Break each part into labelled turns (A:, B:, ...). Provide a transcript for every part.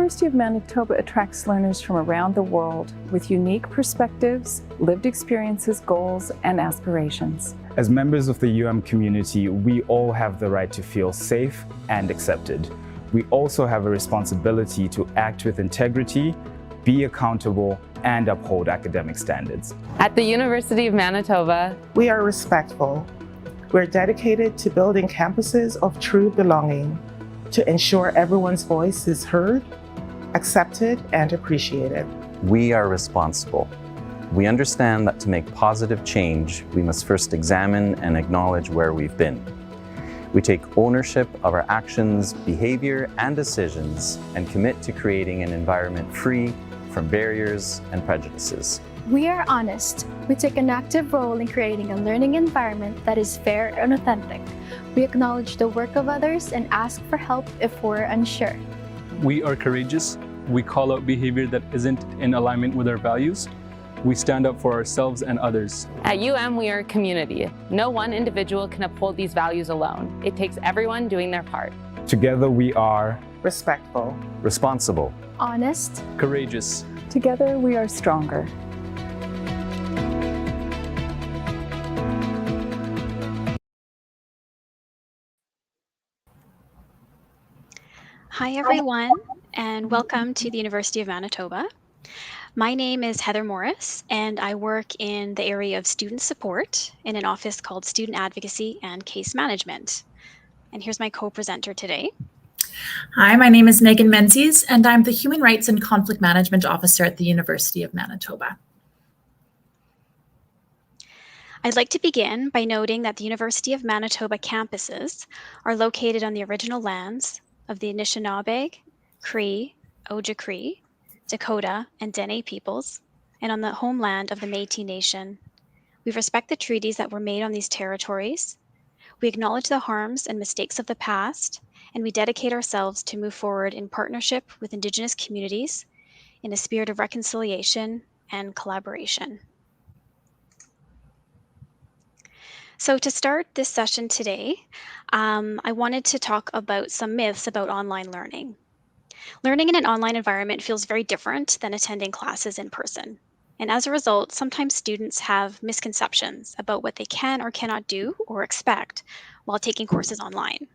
A: University of Manitoba attracts learners from around the world with unique perspectives, lived experiences, goals, and aspirations.
B: As members of the UM community, we all have the right to feel safe and accepted. We also have a responsibility to act with integrity, be accountable, and uphold academic standards.
C: At the University of Manitoba,
D: we are respectful. We're dedicated to building campuses of true belonging, to ensure everyone's voice is heard, accepted, and appreciated.
E: We are responsible. We understand that to make positive change, we must first examine and acknowledge where we've been. We take ownership of our actions, behavior, and decisions, and commit to creating an environment free from barriers and prejudices.
F: We are honest. We take an active role in creating a learning environment that is fair and authentic. We acknowledge the work of others and ask for help if we're unsure.
G: We are courageous. We call out behavior that isn't in alignment with our values. We stand up for ourselves and others.
C: At UM, we are a community. No one individual can uphold these values alone. It takes everyone doing their part.
B: Together we are
D: respectful,
E: responsible,
F: honest,
G: courageous.
A: Together we are stronger.
H: Hi everyone, and welcome to the University of Manitoba. My name is Heather Morris, and I work in the area of student support in an office called Student Advocacy and Case Management. And here's my co-presenter today.
I: Hi, my name is Megan Menzies, and I'm the Human Rights and Conflict Management Officer at the University of Manitoba.
H: I'd like to begin by noting that the University of Manitoba campuses are located on the original lands of the Anishinaabe, Cree, Ojibwe, Dakota, and Dene peoples, and on the homeland of the Métis Nation. We respect the treaties that were made on these territories. We acknowledge the harms and mistakes of the past, and we dedicate ourselves to move forward in partnership with Indigenous communities in a spirit of reconciliation and collaboration. So to start this session today, I wanted to talk about some myths about online learning. Learning in an online environment feels very different than attending classes in person. And as a result, sometimes students have misconceptions about what they can or cannot do or expect while taking courses online.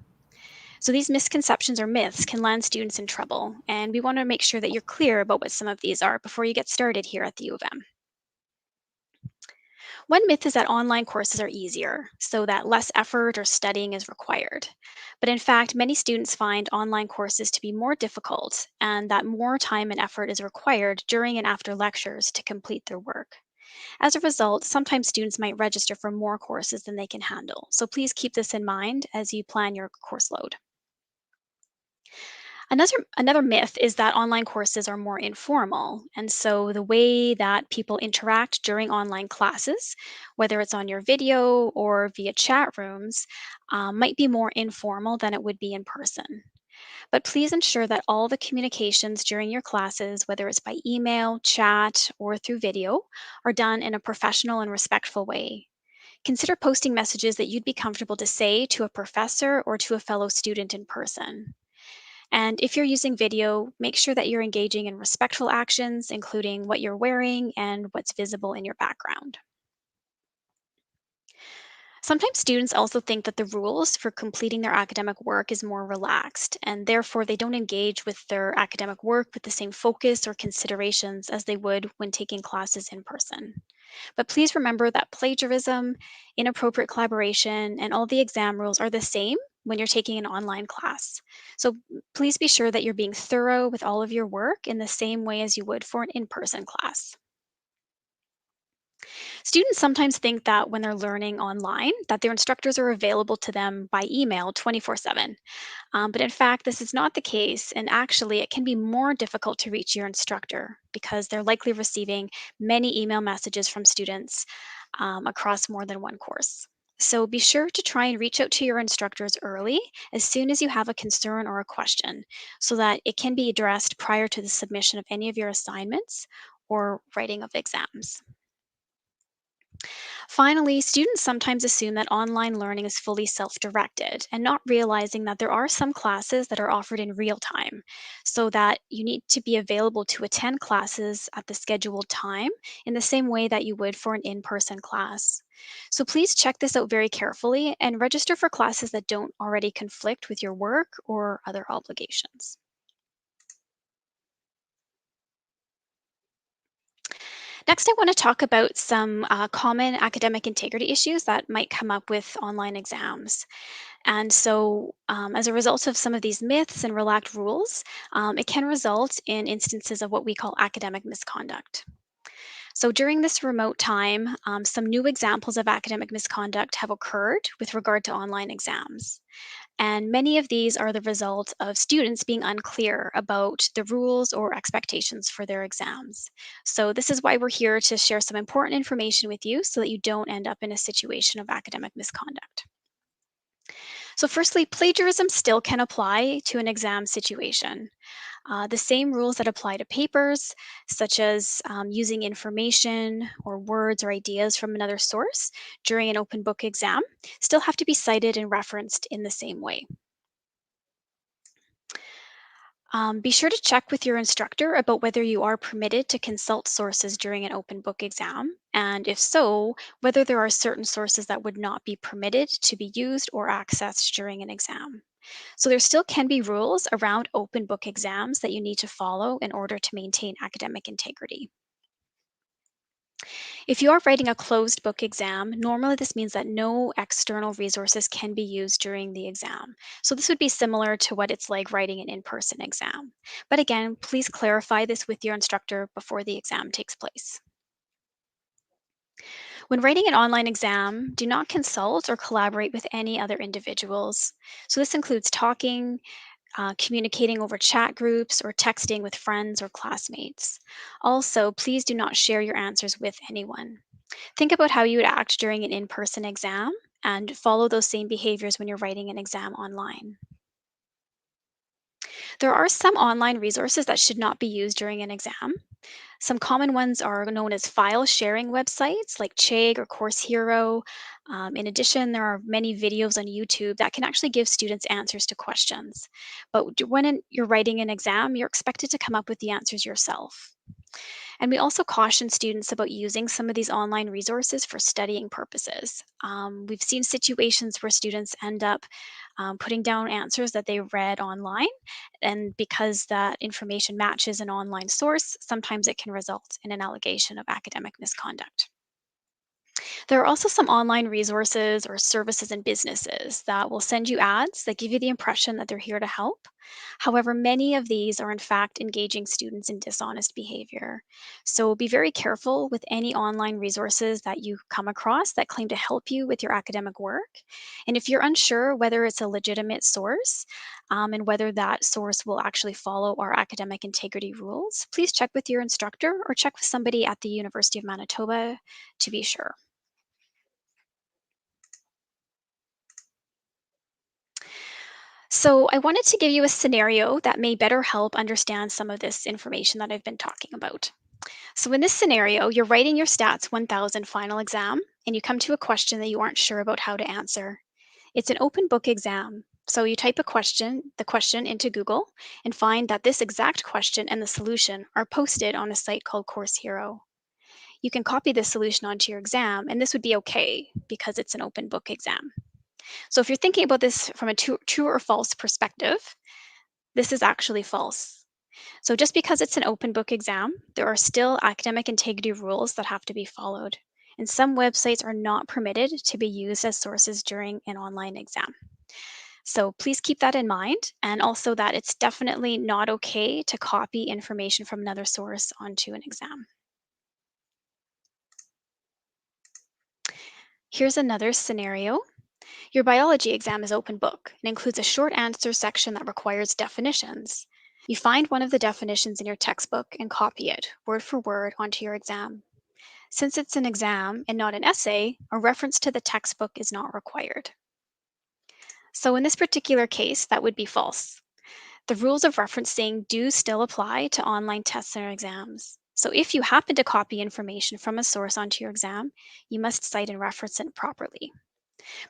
H: So these misconceptions or myths can land students in trouble, and we want to make sure that you're clear about what some of these are before you get started here at the U of M. One myth is that online courses are easier, so that less effort or studying is required. But in fact, many students find online courses to be more difficult and that more time and effort is required during and after lectures to complete their work. As a result, sometimes students might register for more courses than they can handle. So please keep this in mind as you plan your course load. Another myth is that online courses are more informal. And so the way that people interact during online classes, whether it's on your video or via chat rooms, might be more informal than it would be in person. But please ensure that all the communications during your classes, whether it's by email, chat, or through video, are done in a professional and respectful way. Consider posting messages that you'd be comfortable to say to a professor or to a fellow student in person. And if you're using video, make sure that you're engaging in respectful actions, including what you're wearing and what's visible in your background. Sometimes students also think that the rules for completing their academic work is more relaxed, and therefore they don't engage with their academic work with the same focus or considerations as they would when taking classes in person. But please remember that plagiarism, inappropriate collaboration, and all the exam rules are the same when you're taking an online class. So please be sure that you're being thorough with all of your work in the same way as you would for an in-person class. Students sometimes think that when they're learning online, that their instructors are available to them by email 24/7. But in fact, this is not the case. And actually, it can be more difficult to reach your instructor because they're likely receiving many email messages from students across more than one course. So be sure to try and reach out to your instructors early as soon as you have a concern or a question so that it can be addressed prior to the submission of any of your assignments or writing of exams. Finally, students sometimes assume that online learning is fully self-directed and not realizing that there are some classes that are offered in real time, so that you need to be available to attend classes at the scheduled time in the same way that you would for an in-person class. So please check this out very carefully and register for classes that don't already conflict with your work or other obligations. Next, I want to talk about some common academic integrity issues that might come up with online exams. And so, as a result of some of these myths and relaxed rules, it can result in instances of what we call academic misconduct. So, during this remote time, some new examples of academic misconduct have occurred with regard to online exams. And many of these are the result of students being unclear about the rules or expectations for their exams. So, this is why we're here to share some important information with you so that you don't end up in a situation of academic misconduct. So, firstly, plagiarism still can apply to an exam situation. The same rules that apply to papers, such as using information or words or ideas from another source during an open book exam, still have to be cited and referenced in the same way. Be sure to check with your instructor about whether you are permitted to consult sources during an open book exam, and if so, whether there are certain sources that would not be permitted to be used or accessed during an exam. So there still can be rules around open book exams that you need to follow in order to maintain academic integrity. If you are writing a closed book exam, normally this means that no external resources can be used during the exam. So this would be similar to what it's like writing an in-person exam. But again, please clarify this with your instructor before the exam takes place. When writing an online exam, do not consult or collaborate with any other individuals. So this includes talking, communicating over chat groups, or texting with friends or classmates. Also, please do not share your answers with anyone. Think about how you would act during an in person exam and follow those same behaviors when you're writing an exam online. There are some online resources that should not be used during an exam. Some common ones are known as file sharing websites like Chegg or Course Hero. In addition, there are many videos on YouTube that can actually give students answers to questions. But you're writing an exam, you're expected to come up with the answers yourself. And we also caution students about using some of these online resources for studying purposes. We've seen situations where students end up putting down answers that they read online, and because that information matches an online source, sometimes it can result in an allegation of academic misconduct. There are also some online resources or services and businesses that will send you ads that give you the impression that they're here to help. However, many of these are in fact engaging students in dishonest behavior. So be very careful with any online resources that you come across that claim to help you with your academic work. And if you're unsure whether it's a legitimate source and whether that source will actually follow our academic integrity rules, please check with your instructor or check with somebody at the University of Manitoba to be sure. So I wanted to give you a scenario that may better help understand some of this information that I've been talking about. So in this scenario, you're writing your Stats 1000 final exam, and you come to a question that you aren't sure about how to answer. It's an open book exam. So you type the question into Google, and find that this exact question and the solution are posted on a site called Course Hero. You can copy this solution onto your exam, and this would be okay because it's an open book exam. So if you're thinking about this from a true or false perspective, this is actually false. So just because it's an open book exam, there are still academic integrity rules that have to be followed. And some websites are not permitted to be used as sources during an online exam. So please keep that in mind, and also that it's definitely not okay to copy information from another source onto an exam. Here's another scenario. Your biology exam is open book and includes a short answer section that requires definitions. You find one of the definitions in your textbook and copy it, word for word, onto your exam. Since it's an exam and not an essay, a reference to the textbook is not required. So in this particular case, that would be false. The rules of referencing do still apply to online tests and exams. So if you happen to copy information from a source onto your exam, you must cite and reference it properly.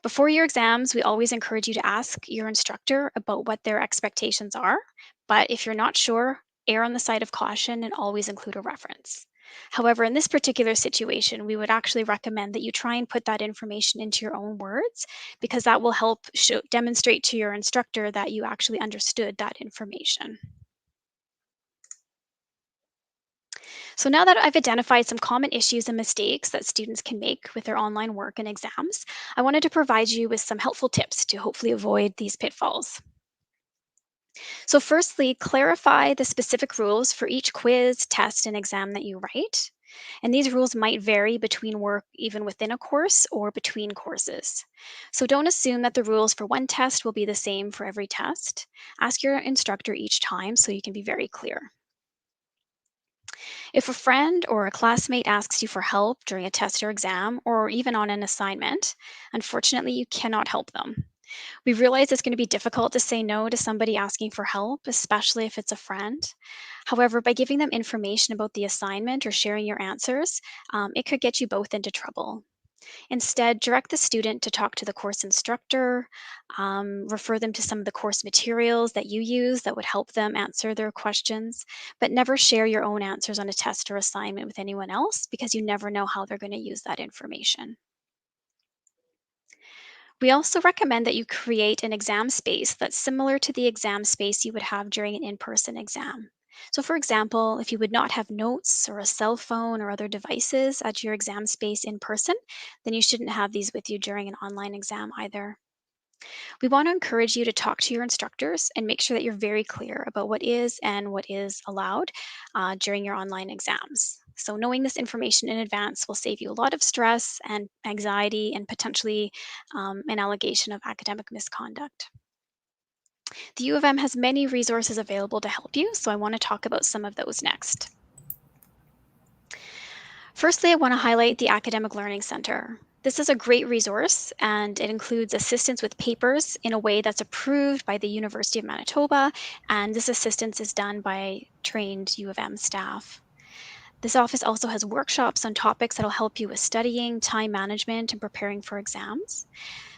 H: Before your exams, we always encourage you to ask your instructor about what their expectations are, but if you're not sure, err on the side of caution and always include a reference. However, in this particular situation, we would actually recommend that you try and put that information into your own words, because that will help demonstrate to your instructor that you actually understood that information. So now that I've identified some common issues and mistakes that students can make with their online work and exams, I wanted to provide you with some helpful tips to hopefully avoid these pitfalls. So firstly, clarify the specific rules for each quiz, test, and exam that you write. And these rules might vary between work even within a course or between courses. So don't assume that the rules for one test will be the same for every test. Ask your instructor each time so you can be very clear. If a friend or a classmate asks you for help during a test or exam, or even on an assignment, unfortunately, you cannot help them. We realize it's going to be difficult to say no to somebody asking for help, especially if it's a friend. However, by giving them information about the assignment or sharing your answers, it could get you both into trouble. Instead, direct the student to talk to the course instructor, refer them to some of the course materials that you use that would help them answer their questions, but never share your own answers on a test or assignment with anyone else, because you never know how they're going to use that information. We also recommend that you create an exam space that's similar to the exam space you would have during an in-person exam. So for example, if you would not have notes or a cell phone or other devices at your exam space in person, then you shouldn't have these with you during an online exam either. We want to encourage you to talk to your instructors and make sure that you're very clear about what is and what is allowed during your online exams. So knowing this information in advance will save you a lot of stress and anxiety and potentially an allegation of academic misconduct. The U of M has many resources available to help you, so I want to talk about some of those next. Firstly, I want to highlight the Academic Learning Center. This is a great resource, and it includes assistance with papers in a way that's approved by the University of Manitoba, and this assistance is done by trained U of M staff. This office also has workshops on topics that will help you with studying, time management, and preparing for exams.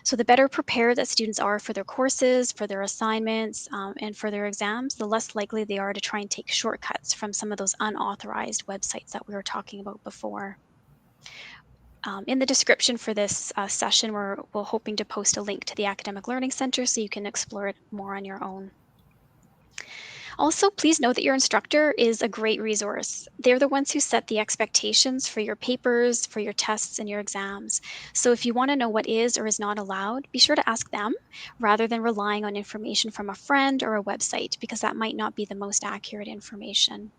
H: So the better prepared that students are for their courses, for their assignments, and for their exams, the less likely they are to try and take shortcuts from some of those unauthorized websites that we were talking about before. In the description for this session, we're hoping to post a link to the Academic Learning Center so you can explore it more on your own. Also, please note that your instructor is a great resource. They're the ones who set the expectations for your papers, for your tests, and your exams. So if you want to know what is or is not allowed, be sure to ask them rather than relying on information from a friend or a website, because that might not be the most accurate information.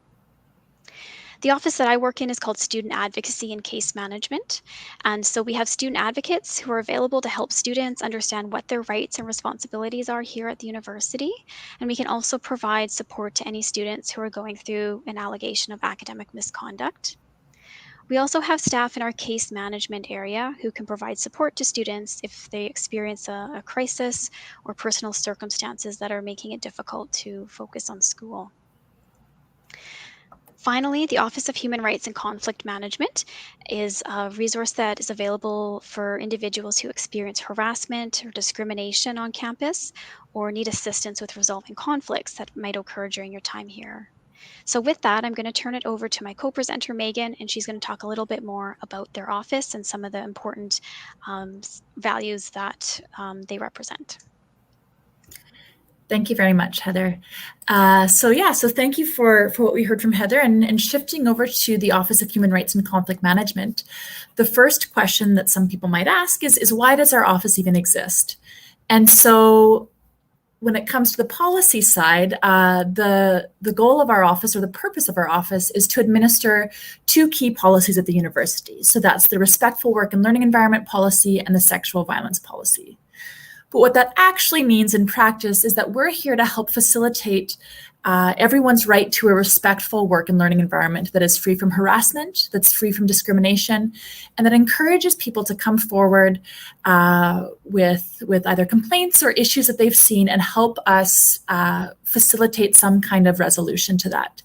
H: The office that I work in is called Student Advocacy and Case Management. And so we have student advocates who are available to help students understand what their rights and responsibilities are here at the university. And we can also provide support to any students who are going through an allegation of academic misconduct. We also have staff in our case management area who can provide support to students if they experience a crisis or personal circumstances that are making it difficult to focus on school. Finally, the Office of Human Rights and Conflict Management is a resource that is available for individuals who experience harassment or discrimination on campus or need assistance with resolving conflicts that might occur during your time here. So with that, I'm going to turn it over to my co-presenter, Megan, and she's going to talk a little bit more about their office and some of the important values that they represent.
I: Thank you very much, Heather. So thank you for what we heard from Heather, and shifting over to the Office of Human Rights and Conflict Management. The first question that some people might ask is why does our office even exist? And so when it comes to the policy side, the goal of our office, or the purpose of our office, is to administer two key policies at the university. So that's the respectful work and learning environment policy and the sexual violence policy. But what that actually means in practice is that we're here to help facilitate everyone's right to a respectful work and learning environment that is free from harassment, that's free from discrimination, and that encourages people to come forward with either complaints or issues that they've seen and help us facilitate some kind of resolution to that.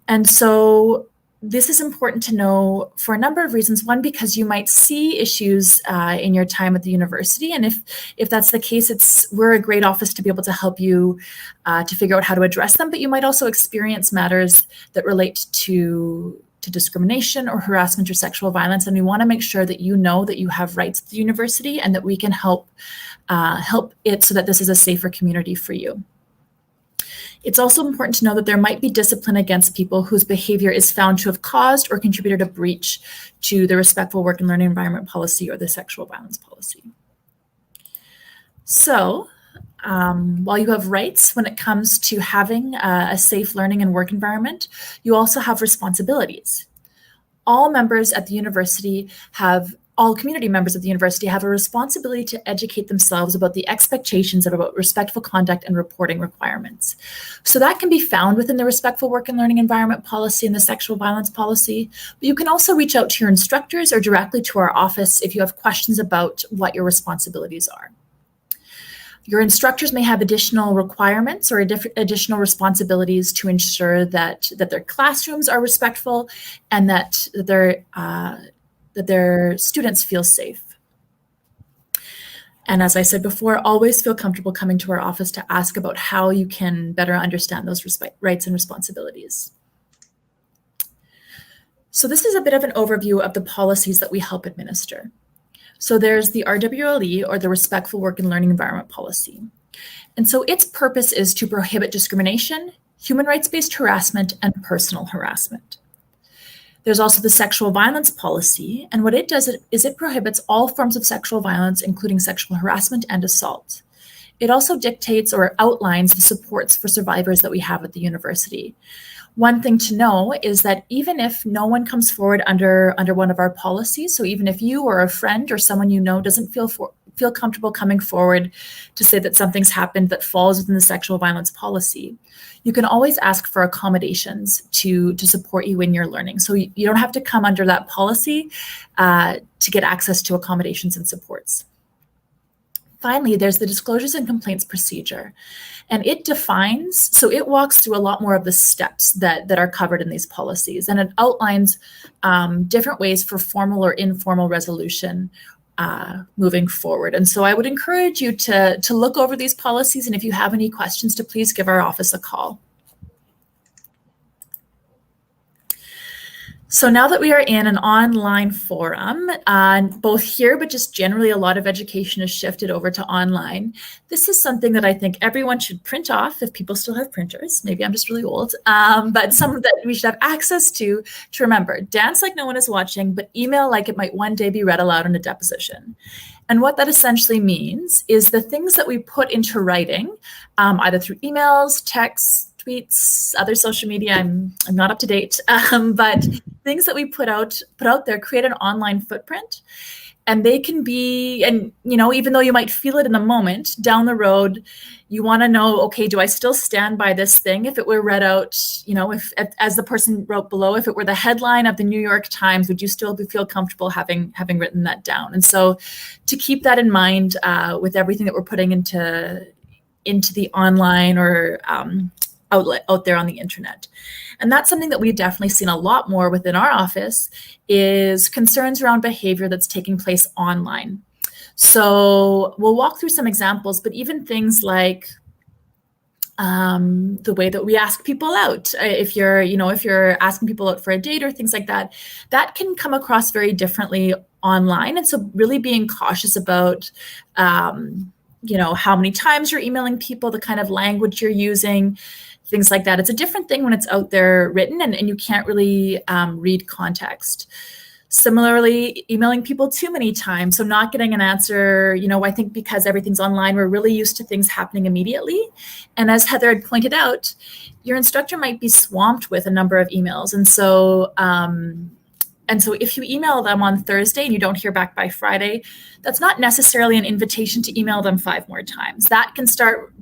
I: And so this is important to know for a number of reasons. One, because you might see issues in your time at the university, and if that's the case, we're a great office to be able to help you to figure out how to address them. But you might also experience matters that relate to discrimination or harassment or sexual violence, and we want to make sure that you know that you have rights at the university and that we can help it so that this is a safer community for you. It's also important to know that there might be discipline against people whose behavior is found to have caused or contributed a breach to the respectful work and learning environment policy or the sexual violence policy. So, while you have rights when it comes to having a safe learning and work environment, you also have responsibilities. All community members of the university have a responsibility to educate themselves about the expectations about respectful conduct and reporting requirements. So that can be found within the respectful work and learning environment policy and the sexual violence policy, but you can also reach out to your instructors or directly to our office if you have questions about what your responsibilities are. Your instructors may have additional requirements or additional responsibilities to ensure that their classrooms are respectful and that their students feel safe. And as I said before, always feel comfortable coming to our office to ask about how you can better understand those rights and responsibilities. So this is a bit of an overview of the policies that we help administer. So there's the RWLE, or the Respectful Work and Learning Environment Policy. And so its purpose is to prohibit discrimination, human rights-based harassment, and personal harassment. There's also the Sexual Violence Policy, and what it does is it prohibits all forms of sexual violence, including sexual harassment and assault. It also dictates or outlines the supports for survivors that we have at the university. One thing to know is that even if no one comes forward under one of our policies, so even if you or a friend or someone you know doesn't feel comfortable coming forward to say that something's happened that falls within the sexual violence policy, you can always ask for accommodations to support you in your learning. So you don't have to come under that policy to get access to accommodations and supports. Finally, there's the disclosures and complaints procedure. And it walks through a lot more of the steps that are covered in these policies. And it outlines different ways for formal or informal resolution moving forward. And so I would encourage you to look over these policies. And if you have any questions, to please give our office a call. So now that we are in an online forum, both here, but just generally a lot of education has shifted over to online. This is something that I think everyone should print off if people still have printers. Maybe I'm just really old, but some that we should have access to remember. Dance like no one is watching, but email like it might one day be read aloud in a deposition. And what that essentially means is the things that we put into writing, either through emails, texts, tweets, other social media, I'm not up to date, but things that we put out there create an online footprint. And they can be, and even though you might feel it in the moment, down the road, you want to know, okay, do I still stand by this thing? If it were read out, if as the person wrote below, if it were the headline of the New York Times, would you still feel comfortable having written that down? And so to keep that in mind with everything that we're putting into the online or outlet out there on the internet. And that's something that we've definitely seen a lot more within our office is concerns around behavior that's taking place online. So we'll walk through some examples, but even things like the way that we ask people out, if you're asking people out for a date or things like that, that can come across very differently online. And so really being cautious about how many times you're emailing people, the kind of language you're using, things like that. It's a different thing when it's out there written and you can't really read context. Similarly, emailing people too many times, so not getting an answer, I think because everything's online, we're really used to things happening immediately. And as Heather had pointed out, your instructor might be swamped with a number of emails. And so if you email them on Thursday and you don't hear back by Friday, that's not necessarily an invitation to email them 5 more times. That can start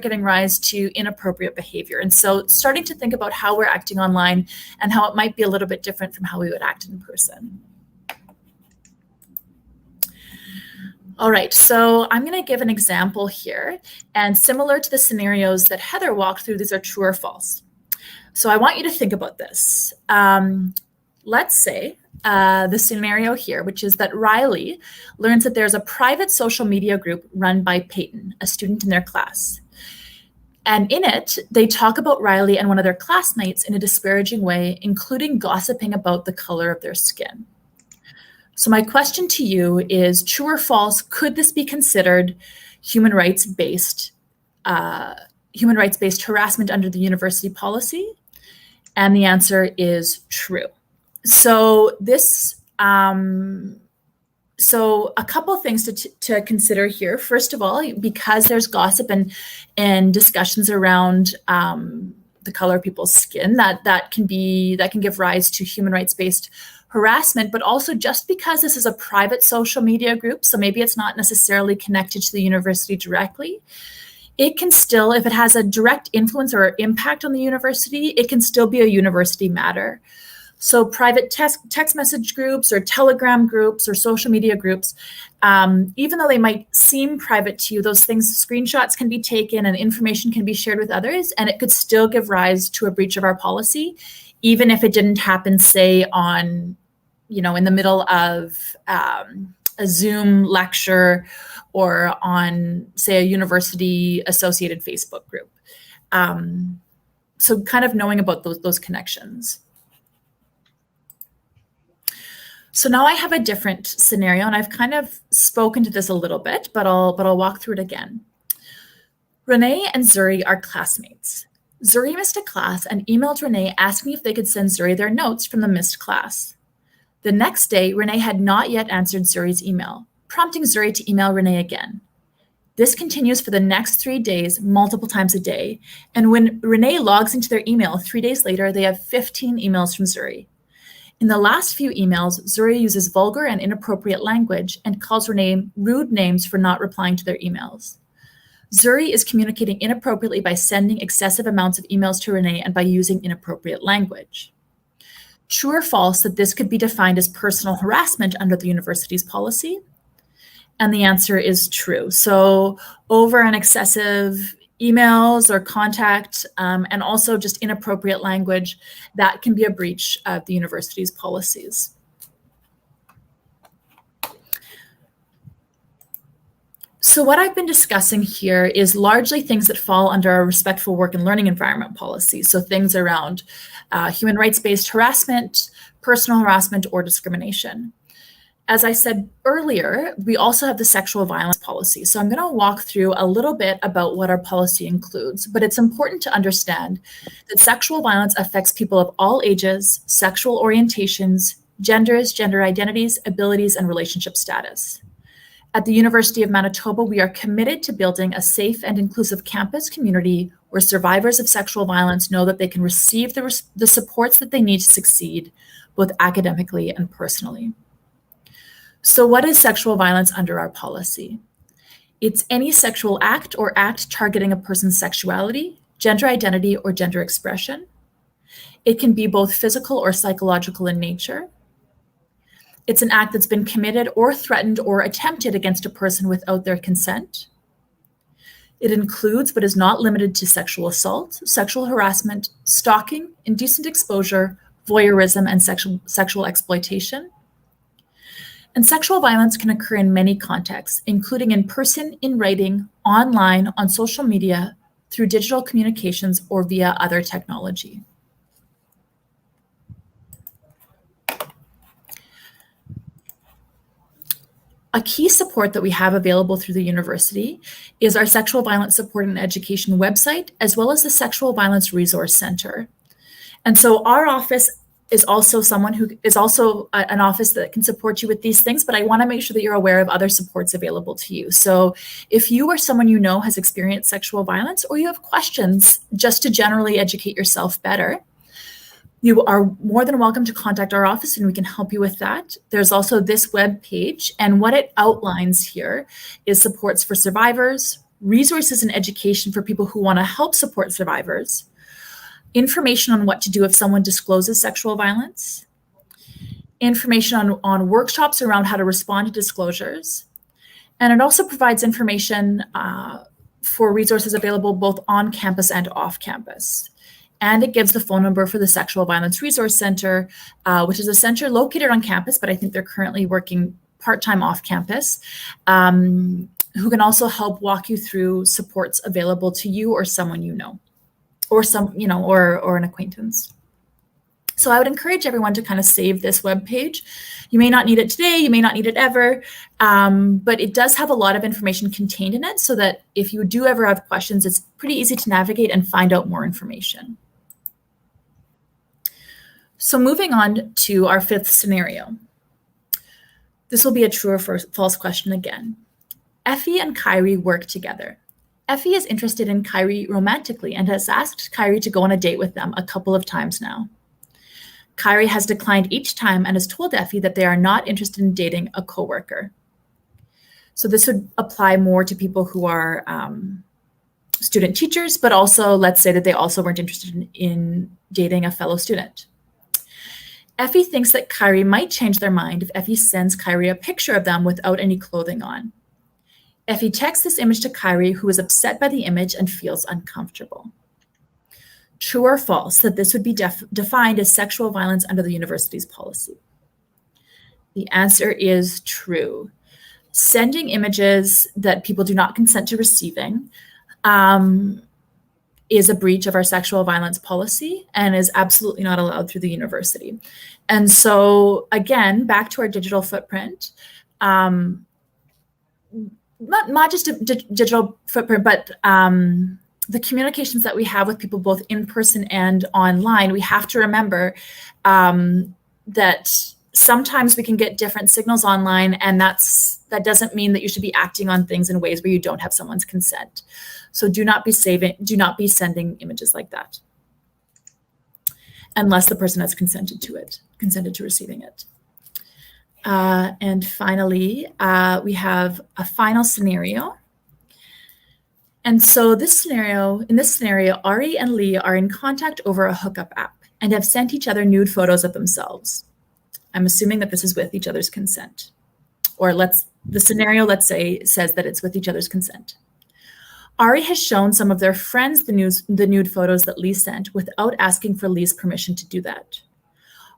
I: giving rise to inappropriate behavior. And so starting to think about how we're acting online and how it might be a little bit different from how we would act in person. All right, so I'm going to give an example here. And similar to the scenarios that Heather walked through, these are true or false. So I want you to think about this. let's say the scenario here, which is that Riley learns that there's a private social media group run by Peyton, a student in their class. And in it, they talk about Riley and one of their classmates in a disparaging way, including gossiping about the color of their skin. So my question to you is, true or false, could this be considered human rights-based harassment under the university policy? And the answer is true. So this, so a couple things to consider here. First of all, because there's gossip and discussions around the color of people's skin, that can give rise to human rights-based harassment, but also just because this is a private social media group, so maybe it's not necessarily connected to the university directly, it can still, if it has a direct influence or impact on the university, it can still be a university matter. So private text message groups or Telegram groups or social media groups, even though they might seem private to you, those things, screenshots can be taken and information can be shared with others, and it could still give rise to a breach of our policy, even if it didn't happen, say, on, in the middle of a Zoom lecture or on, say, a university-associated Facebook group. So kind of knowing about those connections. So now I have a different scenario, and I've kind of spoken to this a little bit, but I'll walk through it again. Renee and Zuri are classmates. Zuri missed a class and emailed Renee asking if they could send Zuri their notes from the missed class. The next day, Renee had not yet answered Zuri's email, prompting Zuri to email Renee again. This continues for the next 3 days, multiple times a day, and when Renee logs into their email 3 days later, they have 15 emails from Zuri. In the last few emails, Zuri uses vulgar and inappropriate language and calls Renee rude names for not replying to their emails. Zuri is communicating inappropriately by sending excessive amounts of emails to Renee and by using inappropriate language. True or false that this could be defined as personal harassment under the university's policy? And the answer is true. So over and excessive emails or contact, and also just inappropriate language, that can be a breach of the university's policies. So what I've been discussing here is largely things that fall under our respectful work and learning environment policy. So things around human rights-based harassment, personal harassment, or discrimination. As I said earlier, we also have the sexual violence policy. So I'm going to walk through a little bit about what our policy includes, but it's important to understand that sexual violence affects people of all ages, sexual orientations, genders, gender identities, abilities, and relationship status. At the University of Manitoba, we are committed to building a safe and inclusive campus community where survivors of sexual violence know that they can receive the supports that they need to succeed, both academically and personally. So what is sexual violence under our policy? It's any sexual act or act targeting a person's sexuality, gender identity, or gender expression. It can be both physical or psychological in nature. It's an act that's been committed or threatened or attempted against a person without their consent. It includes, but is not limited to, sexual assault, sexual harassment, stalking, indecent exposure, voyeurism, and sexual exploitation. And sexual violence can occur in many contexts, including in person, in writing, online, on social media, through digital communications, or via other technology. A key support that we have available through the university is our Sexual Violence Support and Education website, as well as the Sexual Violence Resource Center. And so our office is also an office that can support you with these things, but I want to make sure that you're aware of other supports available to you. So if you or someone you know has experienced sexual violence, or you have questions just to generally educate yourself better, you are more than welcome to contact our office and we can help you with that. There's also this web page, and what it outlines here is supports for survivors, resources and education for people who want to help support survivors, information on what to do if someone discloses sexual violence, information on workshops around how to respond to disclosures, and it also provides information for resources available both on campus and off campus. And it gives the phone number for the Sexual Violence Resource Center, which is a center located on campus, but I think they're currently working part-time off campus, who can also help walk you through supports available to you or someone you know, or or an acquaintance. So I would encourage everyone to kind of save this webpage. You may not need it today, you may not need it ever, but it does have a lot of information contained in it so that if you do ever have questions, it's pretty easy to navigate and find out more information. So moving on to our fifth scenario. This will be a true or false question again. Effie and Kyrie work together. Effie is interested in Kyrie romantically and has asked Kyrie to go on a date with them a couple of times now. Kyrie has declined each time and has told Effie that they are not interested in dating a coworker. So this would apply more to people who are student teachers, but also let's say that they also weren't interested in dating a fellow student. Effie thinks that Kyrie might change their mind if Effie sends Kyrie a picture of them without any clothing on. Effie texts this image to Kyrie, who is upset by the image and feels uncomfortable. True or false that this would be defined as sexual violence under the university's policy? The answer is true. Sending images that people do not consent to receiving is a breach of our sexual violence policy and is absolutely not allowed through the university. And so again, back to our digital footprint, not just a digital footprint, but the communications that we have with people both in person and online, we have to remember that sometimes we can get different signals online, and that doesn't mean that you should be acting on things in ways where you don't have someone's consent. So do not be sending images like that, unless the person has consented to receiving it. And finally, we have a final scenario. And so in this scenario, Ari and Lee are in contact over a hookup app and have sent each other nude photos of themselves. I'm assuming that this is with each other's consent. Or the scenario, let's say, says that it's with each other's consent. Ari has shown some of their friends the nude photos that Lee sent without asking for Lee's permission to do that.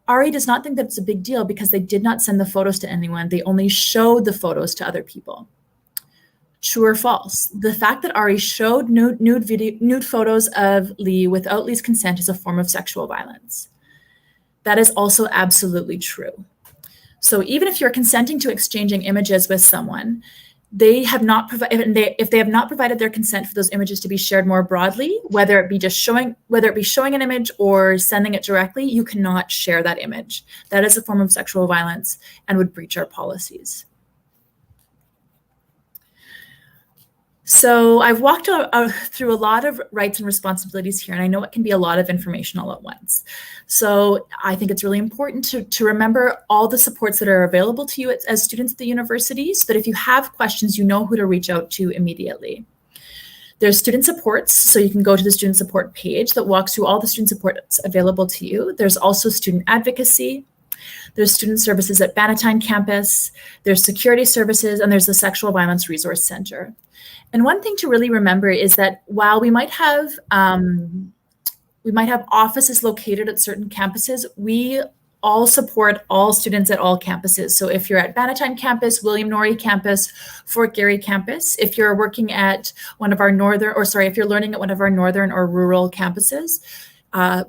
I: Ari does not think that it's a big deal because they did not send the photos to anyone. They only showed the photos to other people. True or false? The fact that Ari showed nude photos of Lee without Lee's consent is a form of sexual violence. That is also absolutely true. So even if you're consenting to exchanging images with someone, if they have not provided their consent for those images to be shared more broadly, whether it be showing an image or sending it directly, you cannot share that image. That is a form of sexual violence and would breach our policies. So I've walked through a lot of rights and responsibilities here, and I know it can be a lot of information all at once. So I think it's really important to remember all the supports that are available to you as students at the university, so that if you have questions, you know who to reach out to immediately. There's student supports, so you can go to the student support page that walks through all the student supports available to you. There's also student advocacy. There's student services at Bannatyne campus. There's security services, and there's the Sexual Violence Resource Center. And one thing to really remember is that while we might have offices located at certain campuses, we all support all students at all campuses. So if you're at Bannatyne campus, William Norrie campus, Fort Garry campus, if you're working at one of our if you're learning at one of our northern or rural campuses,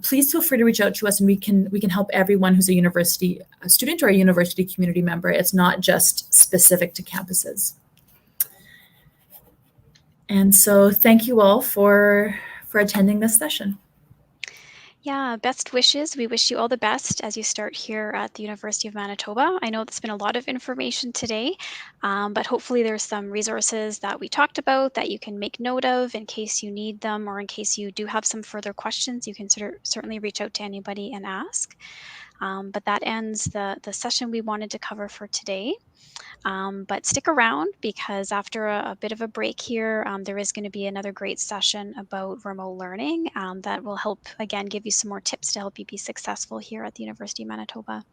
I: please feel free to reach out to us, and we can help everyone who's a university student or a university community member. It's not just specific to campuses. And so thank you all for attending this session.
H: Yeah, best wishes. We wish you all the best as you start here at the University of Manitoba. I know there's been a lot of information today, but hopefully there's some resources that we talked about that you can make note of in case you need them, or in case you do have some further questions, you can certainly reach out to anybody and ask. But that ends the session we wanted to cover for today. But stick around, because after a bit of a break here, there is going to be another great session about remote learning that will help, again, give you some more tips to help you be successful here at the University of Manitoba.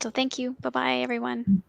H: So thank you. Bye-bye, everyone.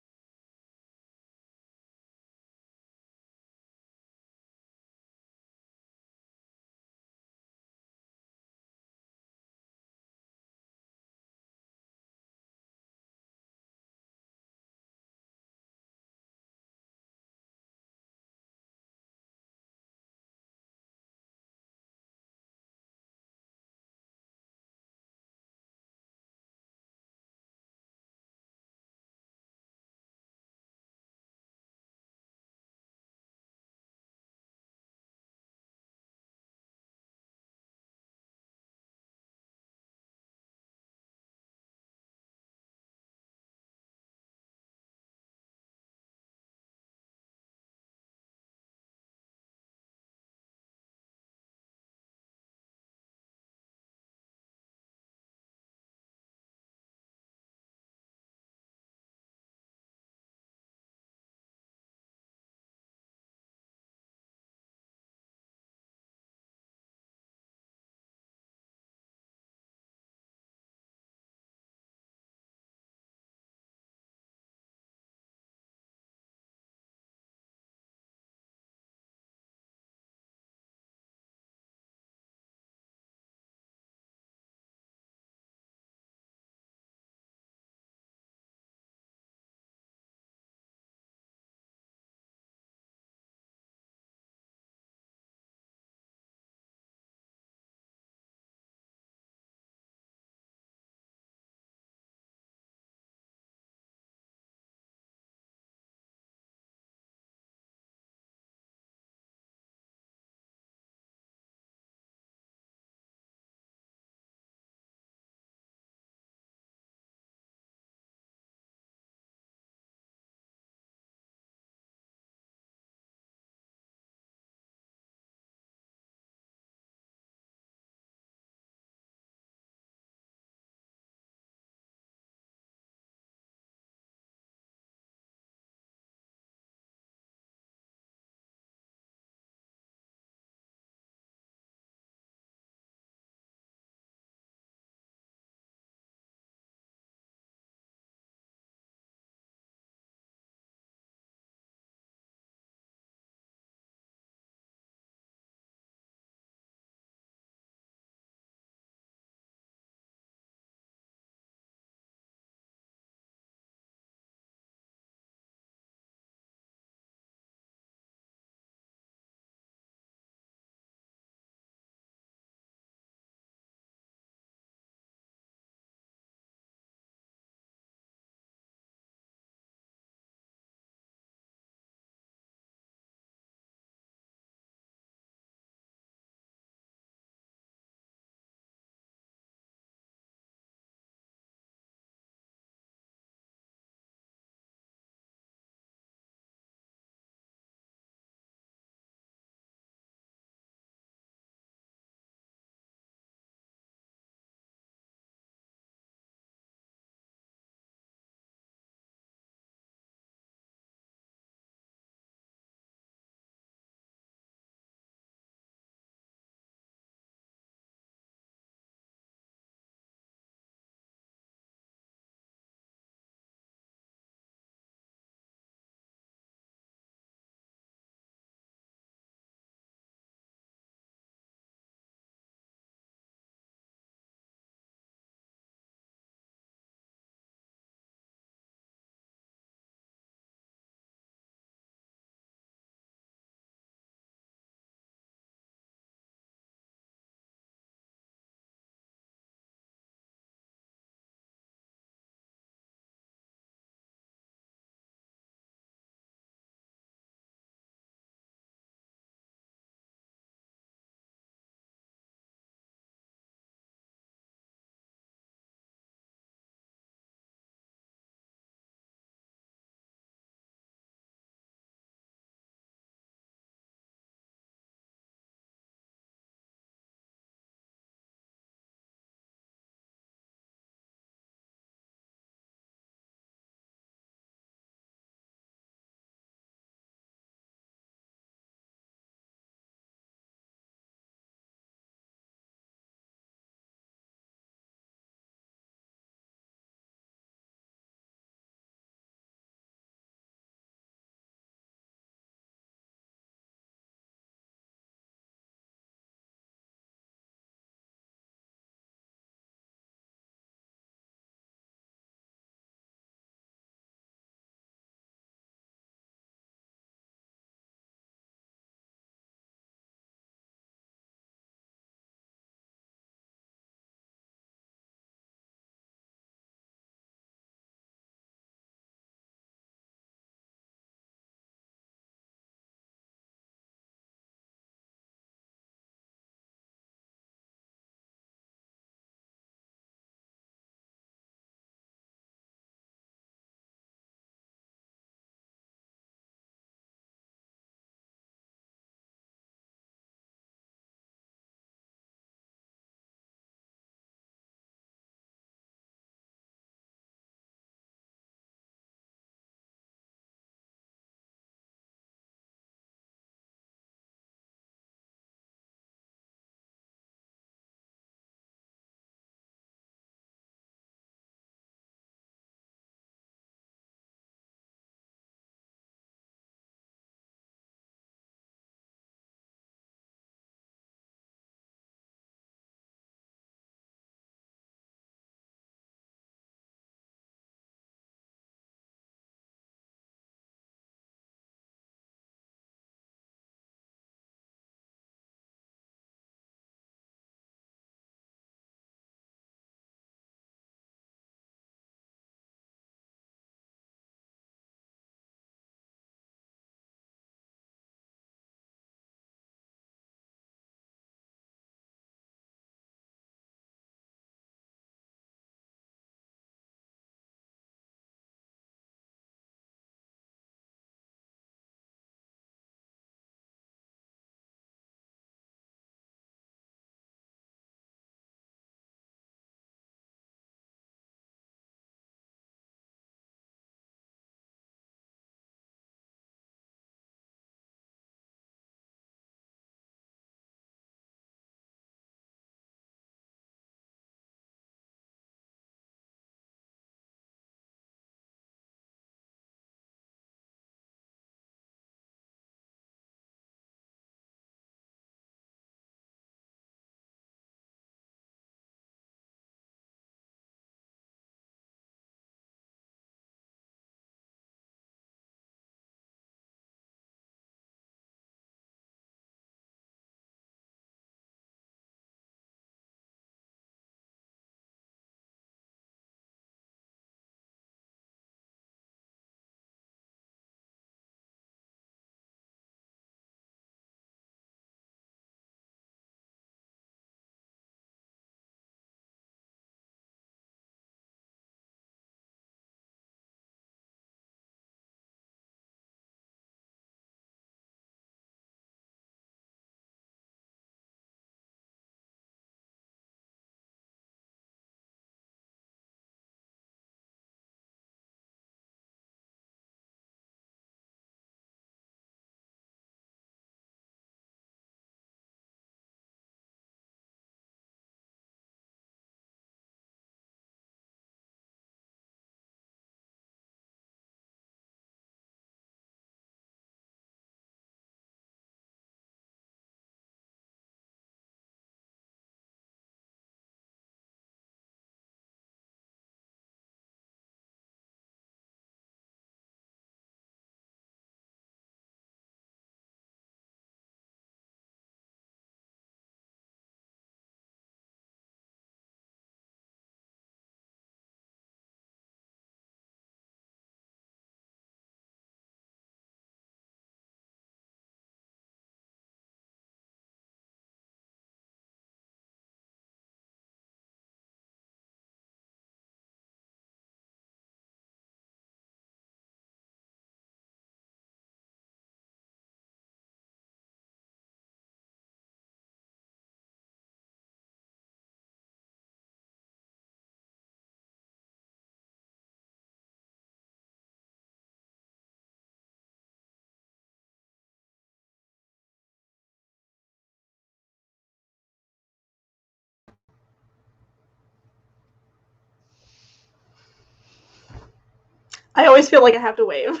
J: I always feel like I have to wave.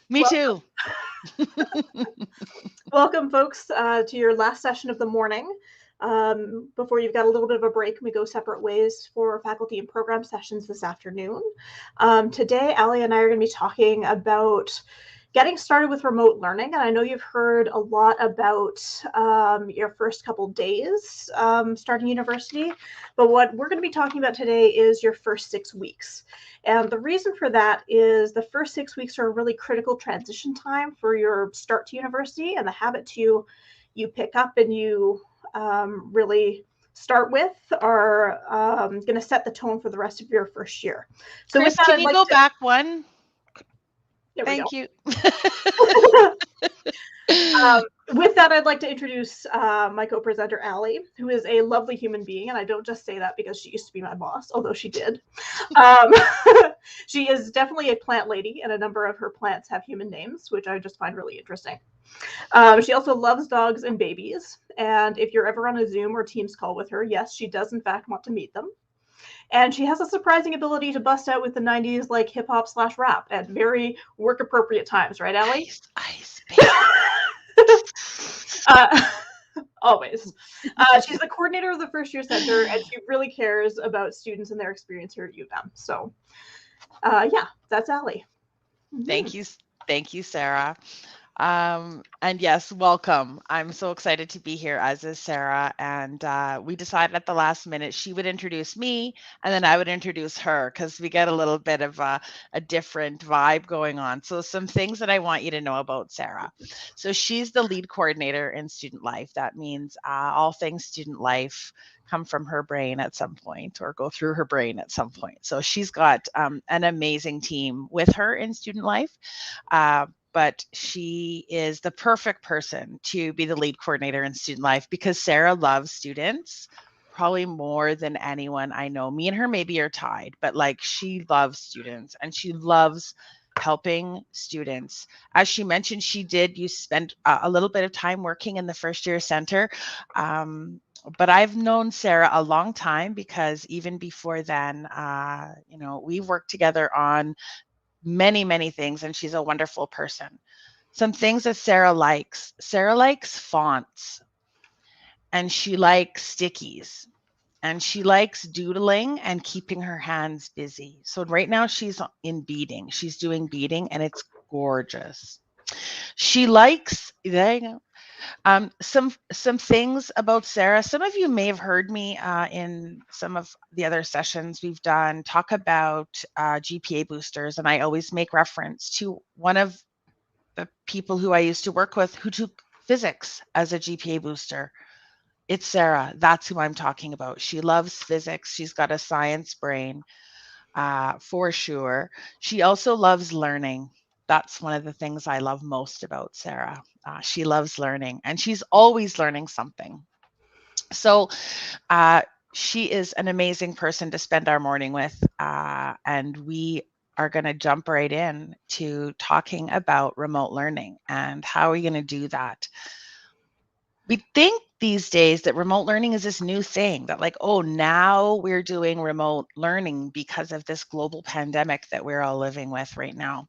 K: Me too.
J: Welcome, folks, to your last session of the morning. Before you've got a little bit of a break, we go separate ways for faculty and program sessions this afternoon. Today, Ali and I are going to be talking about getting started with remote learning. And I know you've heard a lot about your first couple days starting university, but what we're going to be talking about today is your first 6 weeks. And the reason for that is the first 6 weeks are a really critical transition time for your start to university, and the habits you pick up and you really start with are going to set the tone for the rest of your first year. So
K: Chris, can you go back one? Thank you.
J: With that, I'd like to introduce my co-presenter, Ali, who is a lovely human being. And I don't just say that because she used to be my boss, although she did. She is definitely a plant lady, and a number of her plants have human names, which I just find really interesting. She also loves dogs and babies. And if you're ever on a Zoom or Teams call with her, yes, she does in fact want to meet them. And she has a surprising ability to bust out with the 90s like hip hop / rap at very work appropriate times, right, Ali?
K: Ice.
J: Always. She's the coordinator of the First Year Center, and she really cares about students and their experience here at UVM. So, yeah, that's Ali.
K: Thank you, Sarah. And yes, welcome. I'm so excited to be here, as is Sarah. And we decided at the last minute she would introduce me and then I would introduce her, because we get a little bit of a different vibe going on. So some things that I want you to know about Sarah. So she's the lead coordinator in student life. That means all things student life come from her brain at some point or go through her brain at some point. So she's got an amazing team with her in student life. But she is the perfect person to be the lead coordinator in student life because Sarah loves students probably more than anyone I know. Me and her maybe are tied, but like she loves students and she loves helping students. As she mentioned, you spend a little bit of time working in the First Year Center. But I've known Sarah a long time because even before then, we've worked together on many things, and she's a wonderful person. Some things that Sarah likes. Sarah likes fonts, and she likes stickies, and she likes doodling and keeping her hands busy. So right now she's in beading. She's doing beading, and it's gorgeous. She likes, there you go. Some things about Sarah. Some of you may have heard me in some of the other sessions we've done talk about GPA boosters, and I always make reference to one of the people who I used to work with who took physics as a GPA booster. It's Sarah. That's who I'm talking about. She loves physics. She's got a science brain for sure. She also loves learning. That's one of the things I love most about Sarah. She loves learning, and she's always learning something. So she is an amazing person to spend our morning with, and we are going to jump right in to talking about remote learning and how are we going to do that. We think these days that remote learning is this new thing that like, oh, now we're doing remote learning because of this global pandemic that we're all living with right now.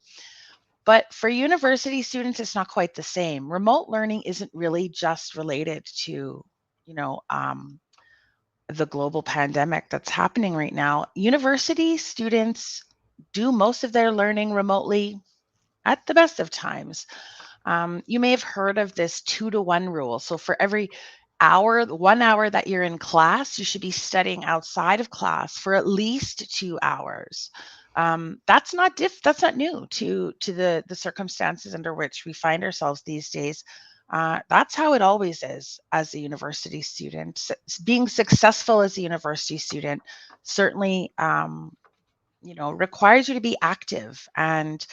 K: But for university students, it's not quite the same. Remote learning isn't really just related to, the global pandemic that's happening right now. University students do most of their learning remotely at the best of times. You may have heard of this 2-to-1 rule. So for every 1 hour that you're in class, you should be studying outside of class for at least 2 hours. That's not new to the circumstances under which we find ourselves these days. That's how it always is as a university student. Being successful as a university student certainly, requires you to be active and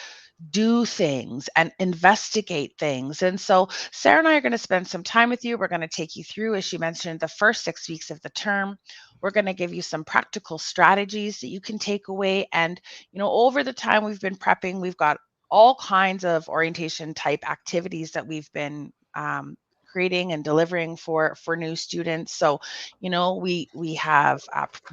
K: do things and investigate things. And so Sarah and I are going to spend some time with you. We're going to take you through, as she mentioned, the first 6 weeks of the term. We're going to give you some practical strategies that you can take away. And, over the time we've been prepping, we've got all kinds of orientation type activities that we've been creating and delivering for new students. So, you know, we have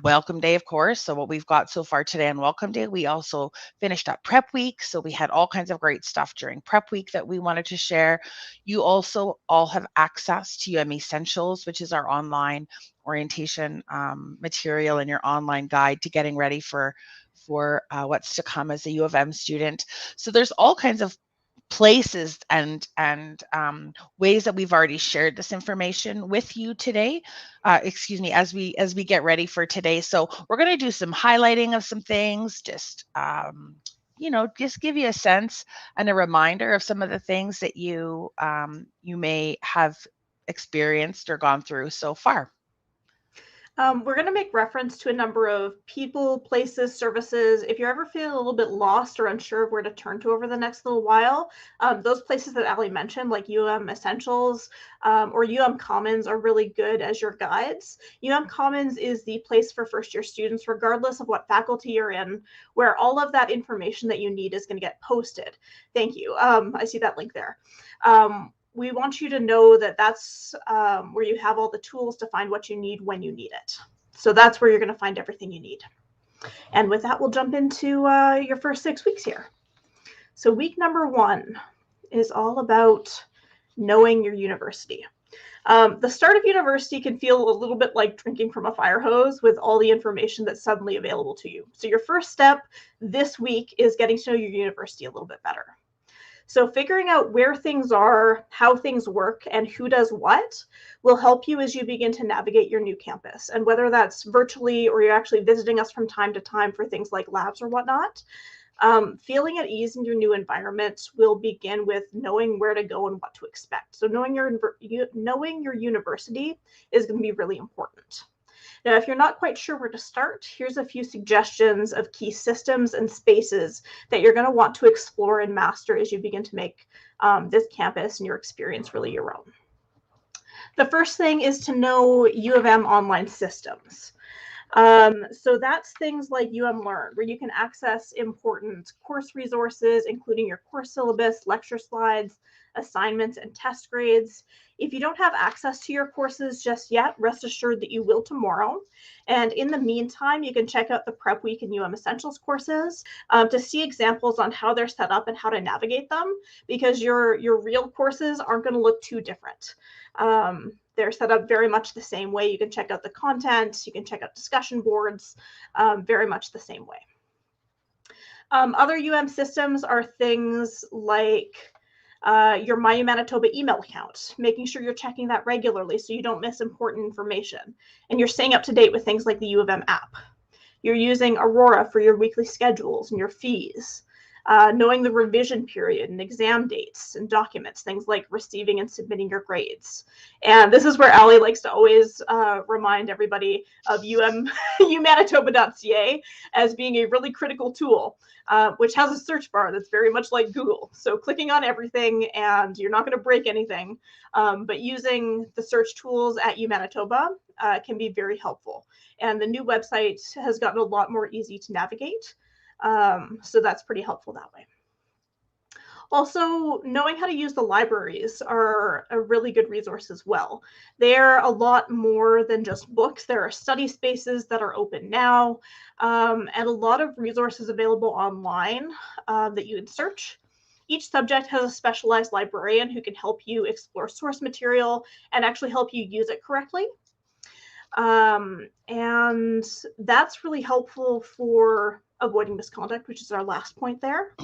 K: Welcome Day, of course. So what we've got so far today on Welcome Day, we also finished up Prep Week. So we had all kinds of great stuff during Prep Week that we wanted to share. You also all have access to Essentials, which is our online orientation material and your online guide to getting ready for what's to come as a U of M student. So there's all kinds of places and ways that we've already shared this information with you today, as we get ready for today. So we're going to do some highlighting of some things, just just give you a sense and a reminder of some of the things that you may have experienced or gone through so far.
J: We're going to make reference to a number of people, places, services. If you're ever feeling a little bit lost or unsure of where to turn to over the next little while, those places that Ali mentioned, like Essentials or Commons, are really good as your guides. Commons is the place for first-year students, regardless of what faculty you're in, where all of that information that you need is going to get posted. Thank you. I see that link there. We want you to know that that's where you have all the tools to find what you need when you need it. So that's where you're going to find everything you need. And with that, we'll jump into your first 6 weeks here. So week number 1 is all about knowing your university. The start of university can feel a little bit like drinking from a fire hose with all the information that's suddenly available to you. So your first step this week is getting to know your university a little bit better. So figuring out where things are, how things work, and who does what will help you as you begin to navigate your new campus. And whether that's virtually or you're actually visiting us from time to time for things like labs or whatnot, feeling at ease in your new environment will begin with knowing where to go and what to expect. So knowing your university is going to be really important. Now, if you're not quite sure where to start, here's a few suggestions of key systems and spaces that you're going to want to explore and master as you begin to make this campus and your experience really your own. The first thing is to know U of M online systems. So that's things like Learn, where you can access important course resources, including your course syllabus, lecture slides, assignments, and test grades. If you don't have access to your courses just yet, rest assured that you will tomorrow. And in the meantime, you can check out the Prep Week and Essentials courses to see examples on how they're set up and how to navigate them, because your real courses aren't going to look too different. They're set up very much the same way. You can check out the content, you can check out discussion boards, very much the same way. Other UM systems are things like your My Manitoba email account, making sure you're checking that regularly so you don't miss important information. And you're staying up to date with things like the U of M app. You're using Aurora for your weekly schedules and your fees. Knowing the revision period and exam dates and documents, things like receiving and submitting your grades. And this is where Ali likes to always remind everybody of umanitoba.ca as being a really critical tool, which has a search bar that's very much like Google. So clicking on everything and you're not going to break anything, but using the search tools at UManitoba can be very helpful. And the new website has gotten a lot more easy to navigate. So that's pretty helpful that way. Also, knowing how to use the libraries are a really good resource as well. They're a lot more than just books. There are study spaces that are open now, and a lot of resources available online that you can search. Each subject has a specialized librarian who can help you explore source material and actually help you use it correctly. And that's really helpful for avoiding misconduct, which is our last point there.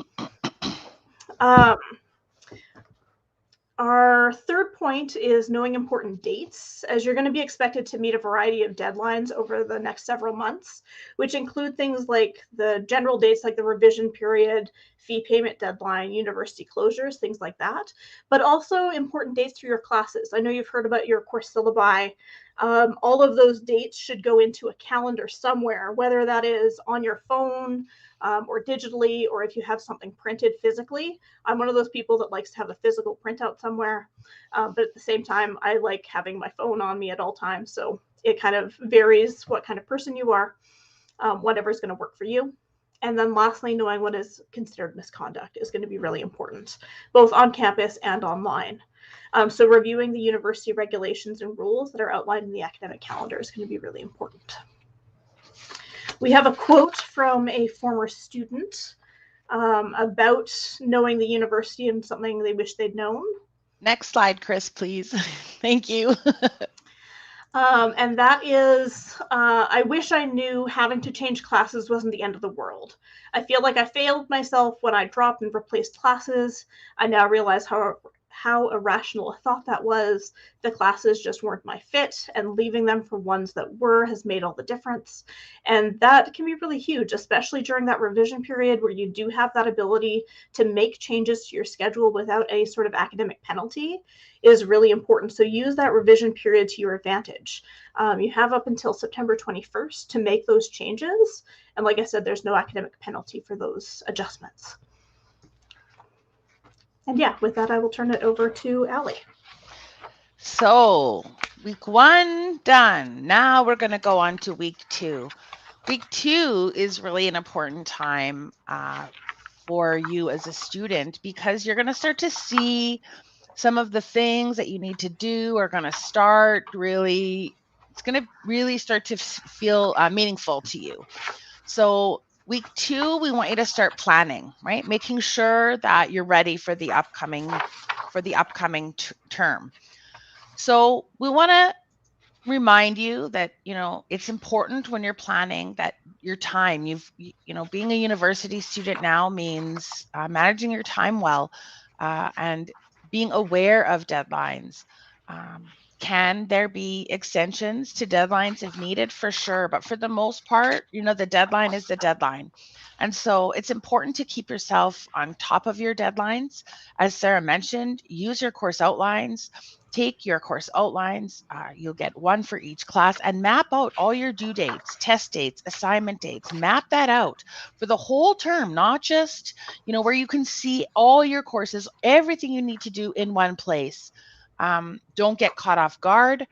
J: Our third point is knowing important dates, as you're going to be expected to meet a variety of deadlines over the next several months, which include things like the general dates like the revision period, fee payment deadline, university closures, things like that, but also important dates for your classes. I know you've heard about your course syllabi. All of those dates should go into a calendar somewhere, whether that is on your phone or digitally, or if you have something printed physically. I'm one of those people that likes to have a physical printout somewhere, but at the same time, I like having my phone on me at all times. So it kind of varies what kind of person you are, whatever is going to work for you. And then lastly, knowing what is considered misconduct is going to be really important, both on campus and online. So reviewing the university regulations and rules that are outlined in the academic calendar is going to be really important. We have a quote from a former student about knowing the university and something they wish they'd known.
K: Next slide, Chris, please. Thank you.
J: And that is, I wish I knew having to change classes wasn't the end of the world. I feel like I failed myself when I dropped and replaced classes. I now realize how irrational a thought that was. The classes just weren't my fit, and leaving them for ones that were has made all the difference. And that can be really huge, especially during that revision period where you do have that ability to make changes to your schedule without any sort of academic penalty is really important. So use that revision period to your advantage. You have up until September 21st to make those changes. And like I said, there's no academic penalty for those adjustments. And yeah, with that, I will turn it over to Allie.
K: So week 1 done. Now we're going to go on to week 2. Week 2 is really an important time for you as a student, because you're going to start to see some of the things that you need to do are going to start really, it's going to really start to feel meaningful to you. So week 2, we want you to start planning, right? Making sure that you're ready for the upcoming term. So we want to remind you that, it's important when you're planning that your time, being a university student now means managing your time well, and being aware of deadlines. Can there be extensions to deadlines if needed? For sure. But for the most part, the deadline is the deadline. And so it's important to keep yourself on top of your deadlines. As Sarah mentioned, use your course outlines. Take your course outlines. You'll get one for each class, and map out all your due dates, test dates, assignment dates. Map that out for the whole term, not just, where you can see all your courses, everything you need to do in one place. Don't get caught off guard,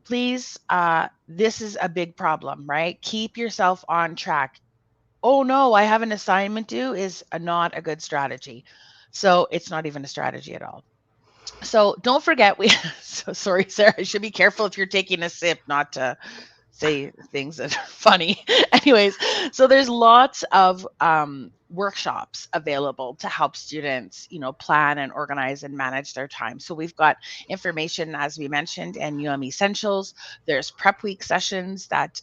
K: please. This is a big problem, right? Keep yourself on track. Oh no, I have an assignment due is not a good strategy. So it's not even a strategy at all. So don't forget, so sorry, Sarah, I should be careful if you're taking a sip not to say things that are funny. Anyways, so there's lots of workshops available to help students, plan and organize and manage their time. So we've got information, as we mentioned, and Essentials. There's prep week sessions that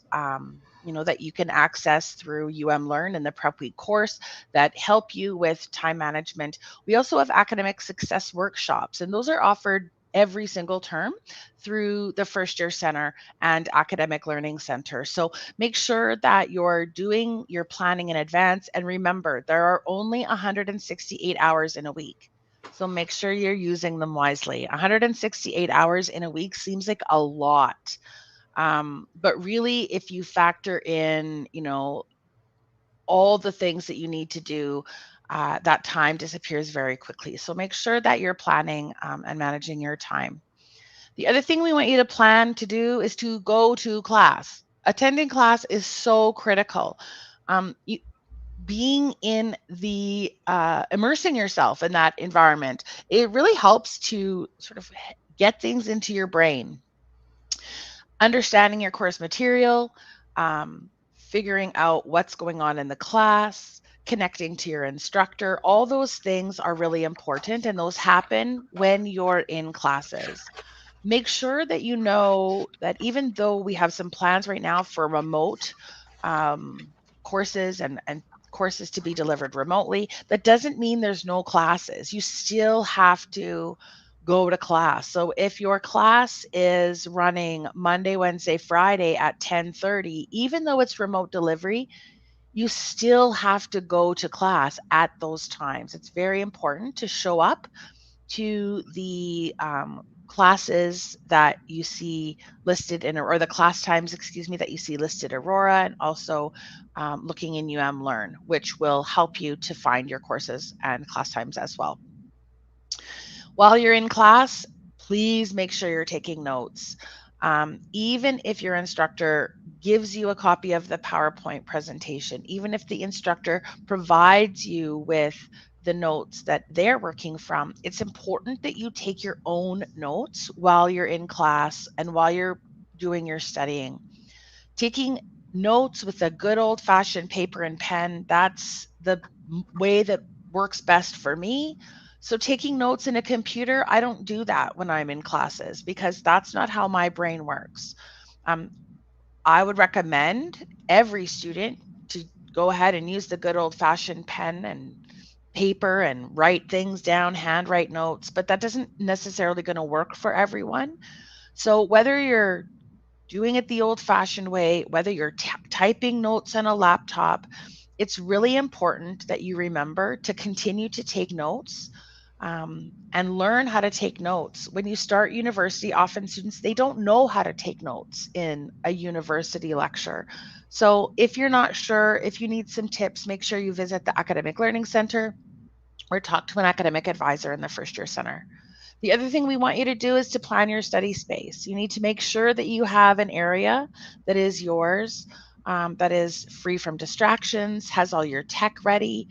K: that you can access through Learn in the Prep Week course that help you with time management. We also have academic success workshops, and those are offered every single term through the First Year Center and Academic Learning Center. So make sure that you're doing your planning in advance. And remember, there are only 168 hours in a week. So make sure you're using them wisely. 168 hours in a week seems like a lot. But really, if you factor in, all the things that you need to do, that time disappears very quickly. So make sure that you're planning and managing your time. The other thing we want you to plan to do is to go to class. Attending class is so critical. Being in the, immersing yourself in that environment, it really helps to sort of get things into your brain. Understanding your course material, figuring out what's going on in the class, connecting to your instructor, all those things are really important, and those happen when you're in classes. Make sure that you know that even though we have some plans right now for remote courses and courses to be delivered remotely, that doesn't mean there's no classes. You still have to go to class. So if your class is running Monday, Wednesday, Friday at 10:30, even though it's remote delivery, you still have to go to class at those times. It's very important to show up to the classes that you see listed in, or the class times, that you see listed Aurora, and also looking in Learn, which will help you to find your courses and class times as well. While you're in class, please make sure you're taking notes. Even if your instructor gives you a copy of the PowerPoint presentation, even if the instructor provides you with the notes that they're working from, it's important that you take your own notes while you're in class and while you're doing your studying. Taking notes with a good old-fashioned paper and pen, that's the way that works best for me. So taking notes in a computer, I don't do that when I'm in classes because that's not how my brain works. I would recommend every student to go ahead and use the good old-fashioned pen and paper and write things down, handwrite notes, but that doesn't necessarily going to work for everyone. So whether you're doing it the old-fashioned way, whether you're typing notes on a laptop, it's really important that you remember to continue to take notes and learn how to take notes. When you start university, often students, they don't know how to take notes in a university lecture. So if you're not sure, if you need some tips, make sure you visit the Academic Learning Center or talk to an academic advisor in the First Year Center. The other thing we want you to do is to plan your study space. You need to make sure that you have an area that is yours, that is free from distractions, has all your tech ready,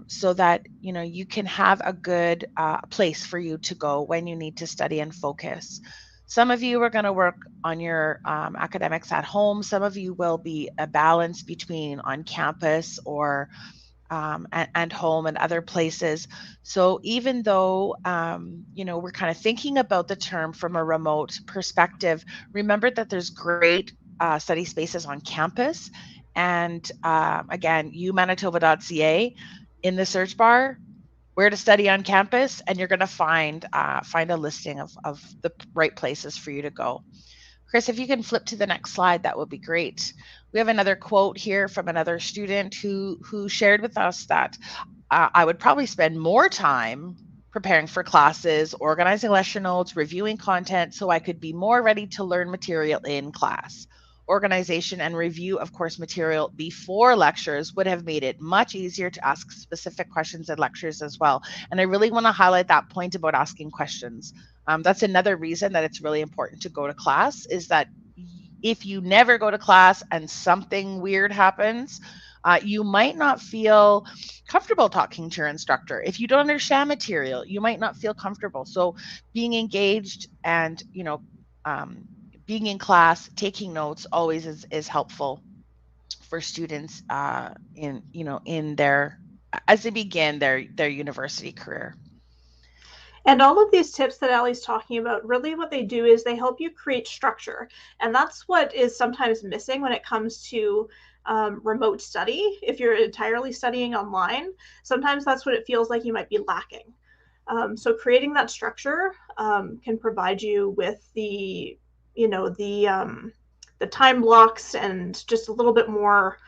K: so that you can have a good place for you to go when you need to study and focus. Some of you are going to work on your academics at home. Some of you will be a balance between on campus or and home and other places. So even though, we're kind of thinking about the term from a remote perspective, remember that there's great study spaces on campus. And again, umanitoba.ca, in the search bar, where to study on campus, and you're going to find a listing of the right places for you to go. Chris, if you can flip to the next slide, that would be great. We have another quote here from another student who shared with us that I would probably spend more time preparing for classes, organizing lecture notes, reviewing content, so I could be more ready to learn material in class. Organization and review of course material before lectures would have made it much easier to ask specific questions in lectures as well. And I really want to highlight that point about asking questions. That's another reason that it's really important to go to class, is that if you never go to class and something weird happens, you might not feel comfortable talking to your instructor. If you don't understand material, you might not feel comfortable. So being engaged and, being in class, taking notes always is helpful for students in their, as they begin their university career.
J: And all of these tips that Allie's talking about, really what they do is they help you create structure. And that's what is sometimes missing when it comes to remote study. If you're entirely studying online, sometimes that's what it feels like you might be lacking. So creating that structure can provide you with the time blocks and just a little bit more,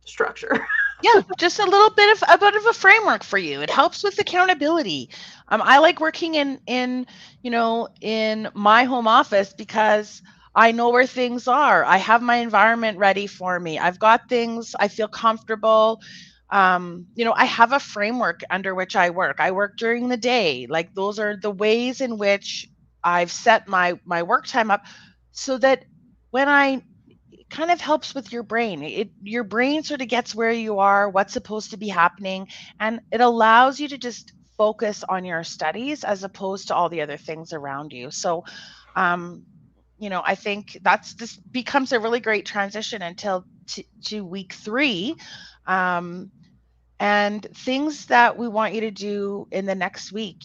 J: structure.
K: Yeah, just a bit of a framework for you. It helps with accountability. I like working in my home office because I know where things are. I have my environment ready for me. I've got things, I feel comfortable. I have a framework under which I work. I work during the day. Like, those are the ways in which I've set my work time up so that when it kind of helps with your brain. Your brain sort of gets where you are, what's supposed to be happening, and it allows you to just focus on your studies as opposed to all the other things around you. So, I think this becomes a really great transition until to week 3. And things that we want you to do in the next week,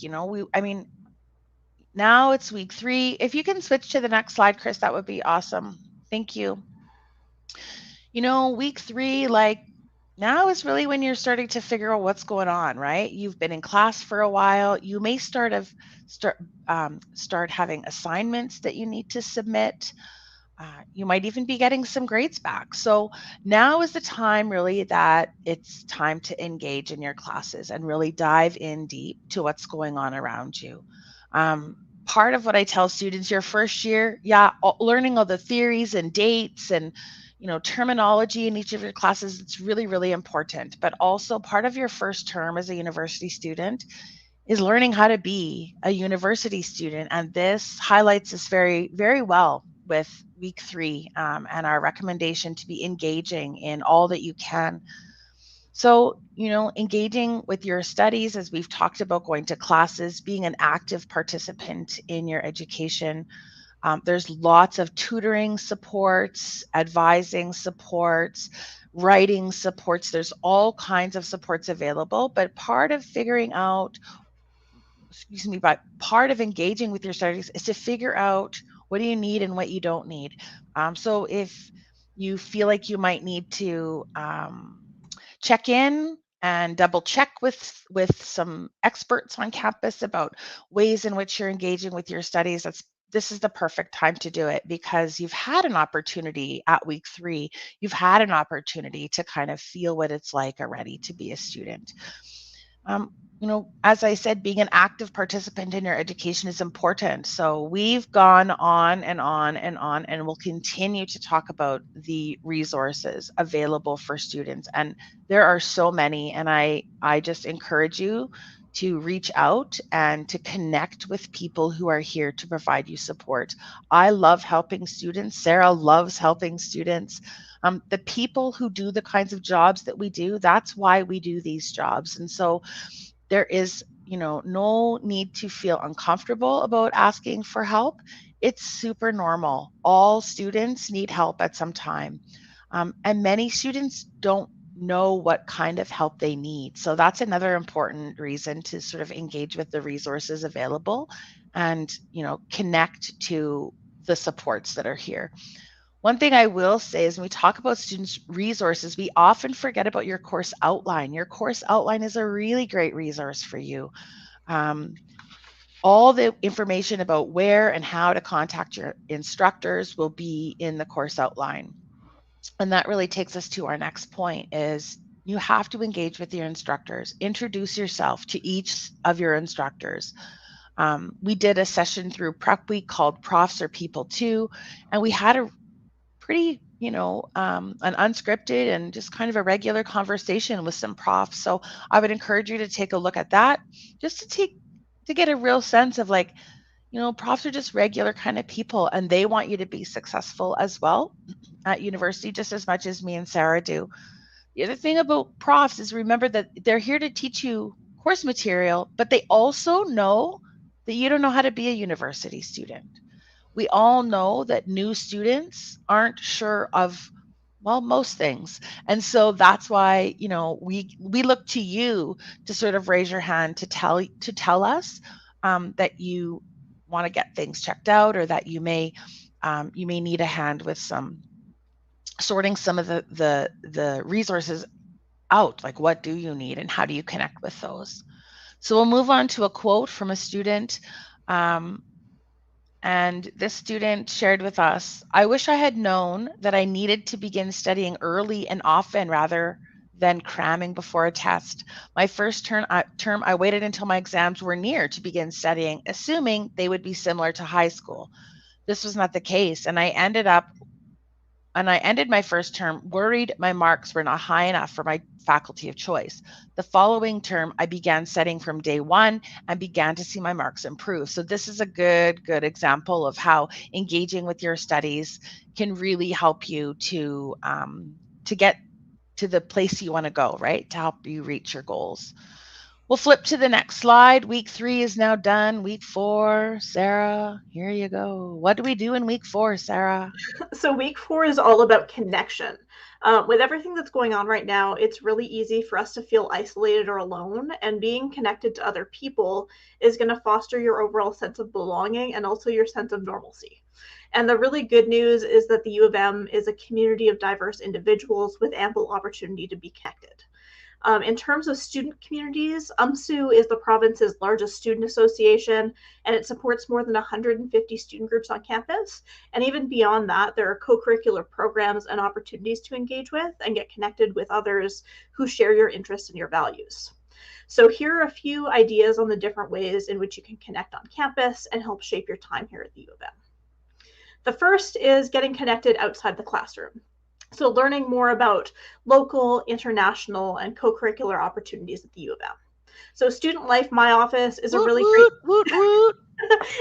K: now it's week 3. If you can switch to the next slide, Chris, that would be awesome. Thank you. Week 3, now is really when you're starting to figure out what's going on, right? You've been in class for a while. You may start having assignments that you need to submit. You might even be getting some grades back. So now is the time really that it's time to engage in your classes and really dive in deep to what's going on around you. Part of what I tell students your first year, learning all the theories and dates and terminology in each of your classes, it's really, really important. But also part of your first term as a university student is learning how to be a university student. And this highlights this very, very well with week 3 and our recommendation to be engaging in all that you can. So, engaging with your studies, as we've talked about, going to classes, being an active participant in your education. There's lots of tutoring supports, advising supports, writing supports. There's all kinds of supports available, but part of part of engaging with your studies is to figure out what do you need and what you don't need. So if you feel like you might need to check in and double check with some experts on campus about ways in which you're engaging with your studies, this is the perfect time to do it, because you've had an opportunity at week 3. You've had an opportunity to kind of feel what it's like already to be a student. As I said, being an active participant in your education is important. So we've gone on and on and on, and we'll continue to talk about the resources available for students. And there are so many, and I just encourage you to reach out and to connect with people who are here to provide you support. I love helping students. Sarah loves helping students. The people who do the kinds of jobs that we do, that's why we do these jobs. And so there is, no need to feel uncomfortable about asking for help. It's super normal. All students need help at some time. And many students don't know what kind of help they need. So that's another important reason to sort of engage with the resources available and, connect to the supports that are here. One thing I will say is when we talk about students' resources, we often forget about your course outline. Your course outline is a really great resource for you. All the information about where and how to contact your instructors will be in the course outline. And that really takes us to our next point is you have to engage with your instructors. Introduce yourself to each of your instructors. We did a session through Prep Week called Profs Are People Too, and we had a pretty, an unscripted and just kind of a regular conversation with some profs. So I would encourage you to take a look at that, just to get a real sense of profs are just regular kind of people, and they want you to be successful as well at university, just as much as me and Sarah do. The other thing about profs is remember that they're here to teach you course material, but they also know that you don't know how to be a university student. We all know that new students aren't sure of, most things. And so that's why, we look to you to sort of raise your hand to tell us that you want to get things checked out, or that you may need a hand with sorting some of the resources out, like what do you need and how do you connect with those. So we'll move on to a quote from a student. And this student shared with us, "I wish I had known that I needed to begin studying early and often rather than cramming before a test. My first term, I waited until my exams were near to begin studying, assuming they would be similar to high school. This was not the case, and I ended my first term worried my marks were not high enough for my faculty of choice. The following term, I began studying from day one and began to see my marks improve." So this is a good example of how engaging with your studies can really help you to get to the place you want to go, right? To help you reach your goals. We'll flip to the next slide. Week 3 is now done. Week 4, Sarah, here you go. What do we do in week 4, Sarah?
J: So week 4 is all about connection. With everything that's going on right now, it's really easy for us to feel isolated or alone, and being connected to other people is going to foster your overall sense of belonging and also your sense of normalcy. And the really good news is that the U of M is a community of diverse individuals with ample opportunity to be connected. In terms of student communities, UMSU is the province's largest student association, and it supports more than 150 student groups on campus. And even beyond that, there are co-curricular programs and opportunities to engage with and get connected with others who share your interests and your values. So here are a few ideas on the different ways in which you can connect on campus and help shape your time here at the U of M. The first is getting connected outside the classroom. So learning more about local, international, and co-curricular opportunities at the U of M. So Student Life, my office, is a
K: Woot,
J: really
K: woot, woot, woot.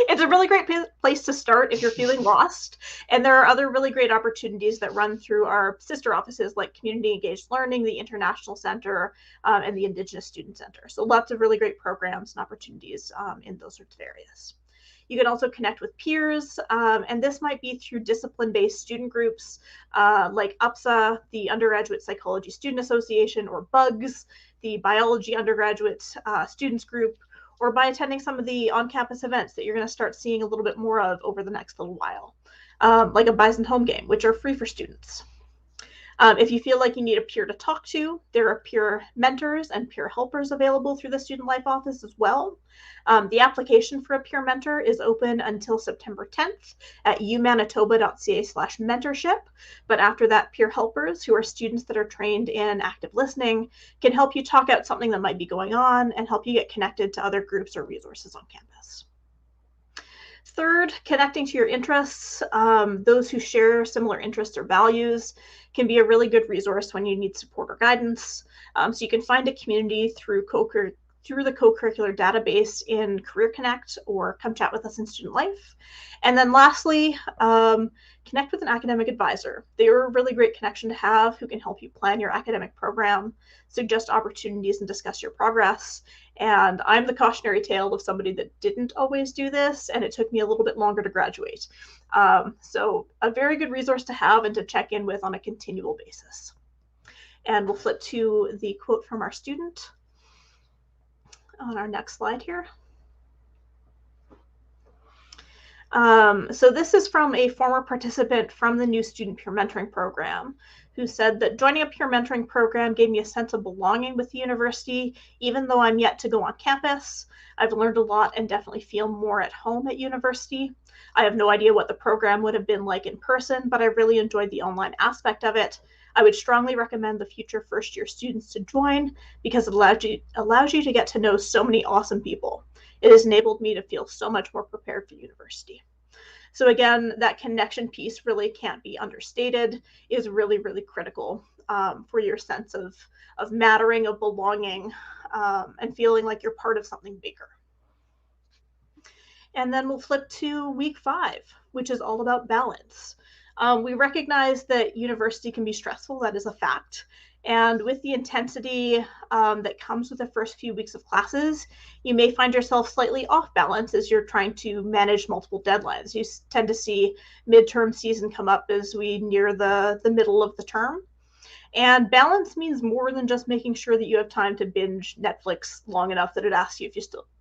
J: it's a really great place to start if you're feeling lost. And there are other really great opportunities that run through our sister offices like Community Engaged Learning, the International Center, and the Indigenous Student Center. So lots of really great programs and opportunities in those sorts of areas. You can also connect with peers, and this might be through discipline-based student groups like UPSA, the Undergraduate Psychology Student Association, or BUGS, the Biology Undergraduate Students Group, or by attending some of the on-campus events that you're going to start seeing a little bit more of over the next little while, like a Bison Home Game, which are free for students. If you feel like you need a peer to talk to, there are peer mentors and peer helpers available through the Student Life office as well. The application for a peer mentor is open until September 10th at umanitoba.ca/mentorship. But after that, peer helpers, who are students that are trained in active listening, can help you talk out something that might be going on and help you get connected to other groups or resources on campus. Third, connecting to your interests. Those who share similar interests or values can be a really good resource when you need support or guidance. So you can find a community through the co-curricular database in Career Connect, or come chat with us in Student Life. And then lastly, connect with an academic advisor. They are a really great connection to have, who can help you plan your academic program, suggest opportunities, and discuss your progress. And I'm the cautionary tale of somebody that didn't always do this, and it took me a little bit longer to graduate. So a very good resource to have and to check in with on a continual basis. And we'll flip to the quote from our student on our next slide here. So this is from a former participant from the new student peer mentoring program, who said that joining a peer mentoring program gave me a sense of belonging with the university, even though I'm yet to go on campus. I've learned a lot and definitely feel more at home at university. I have no idea what the program would have been like in person, but I really enjoyed the online aspect of it. I would strongly recommend the future first-year students to join because it allows you to get to know so many awesome people. It has enabled me to feel so much more prepared for university. So again, that connection piece really can't be understated, is really, really critical for your sense of mattering, of belonging, and feeling like you're part of something bigger. And then we'll flip to week 5, which is all about balance. We recognize that university can be stressful, that is a fact. And with the intensity that comes with the first few weeks of classes, you may find yourself slightly off balance as you're trying to manage multiple deadlines. You tend to see midterm season come up as we near the middle of the term. And balance means more than just making sure that you have time to binge Netflix long enough that it asks you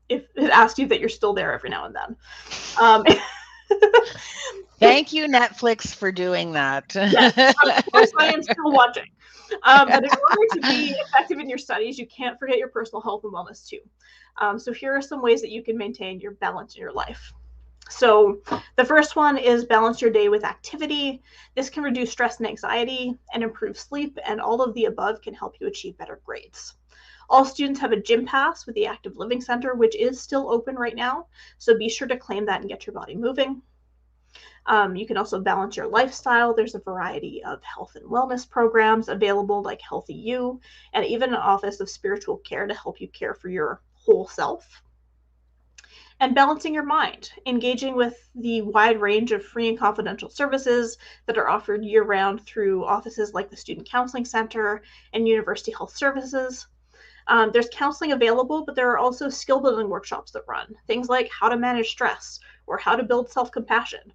J: if it asks you that you're still there every now and then.
K: Thank you, Netflix, for doing that.
J: Yes, of course I am still watching. But in order to be effective in your studies, you can't forget your personal health and wellness too. So here are some ways that you can maintain your balance in your life. So the first one is balance your day with activity. This can reduce stress and anxiety and improve sleep, and all of the above can help you achieve better grades. All students have a gym pass with the Active Living Center, which is still open right now. So be sure to claim that and get your body moving. You can also balance your lifestyle. There's a variety of health and wellness programs available, like Healthy You, and even an office of spiritual care to help you care for your whole self. And balancing your mind, engaging with the wide range of free and confidential services that are offered year-round through offices like the Student Counseling Center and University Health Services. There's counseling available, but there are also skill building workshops that run, things like how to manage stress or how to build self-compassion,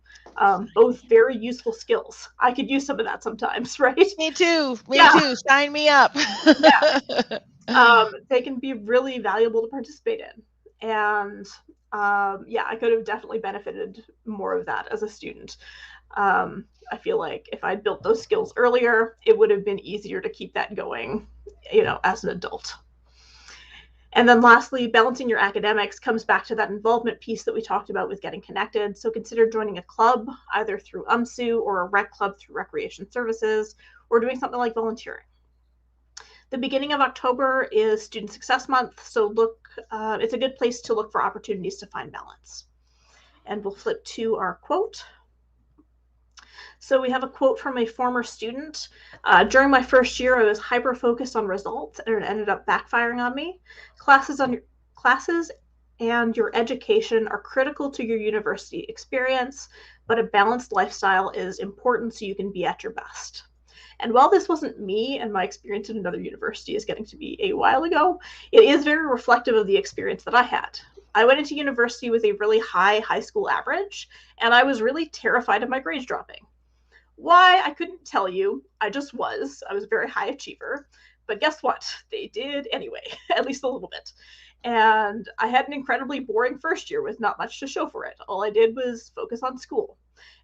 J: both very useful skills. I could use some of that sometimes, right?
K: Me too. Me too. Sign me up.
J: Yeah. They can be really valuable to participate in. And yeah, I could have definitely benefited more of that as a student. I feel like if I'd built those skills earlier, it would have been easier to keep that going, as an adult. And then lastly, balancing your academics comes back to that involvement piece that we talked about with getting connected. So consider joining a club, either through UMSU or a rec club through Recreation Services, or doing something like volunteering. The beginning of October is Student Success Month, so it's a good place to look for opportunities to find balance. And we'll flip to our quote. So we have a quote from a former student. During my first year, I was hyper-focused on results, and it ended up backfiring on me. Classes and your education are critical to your university experience, but a balanced lifestyle is important so you can be at your best. And while this wasn't me and my experience at another university is getting to be a while ago, it is very reflective of the experience that I had. I went into university with a really high school average, and I was really terrified of my grades dropping. Why? I couldn't tell you. I just was. I was a very high achiever. But guess what? They did anyway, at least a little bit. And I had an incredibly boring first year with not much to show for it. All I did was focus on school.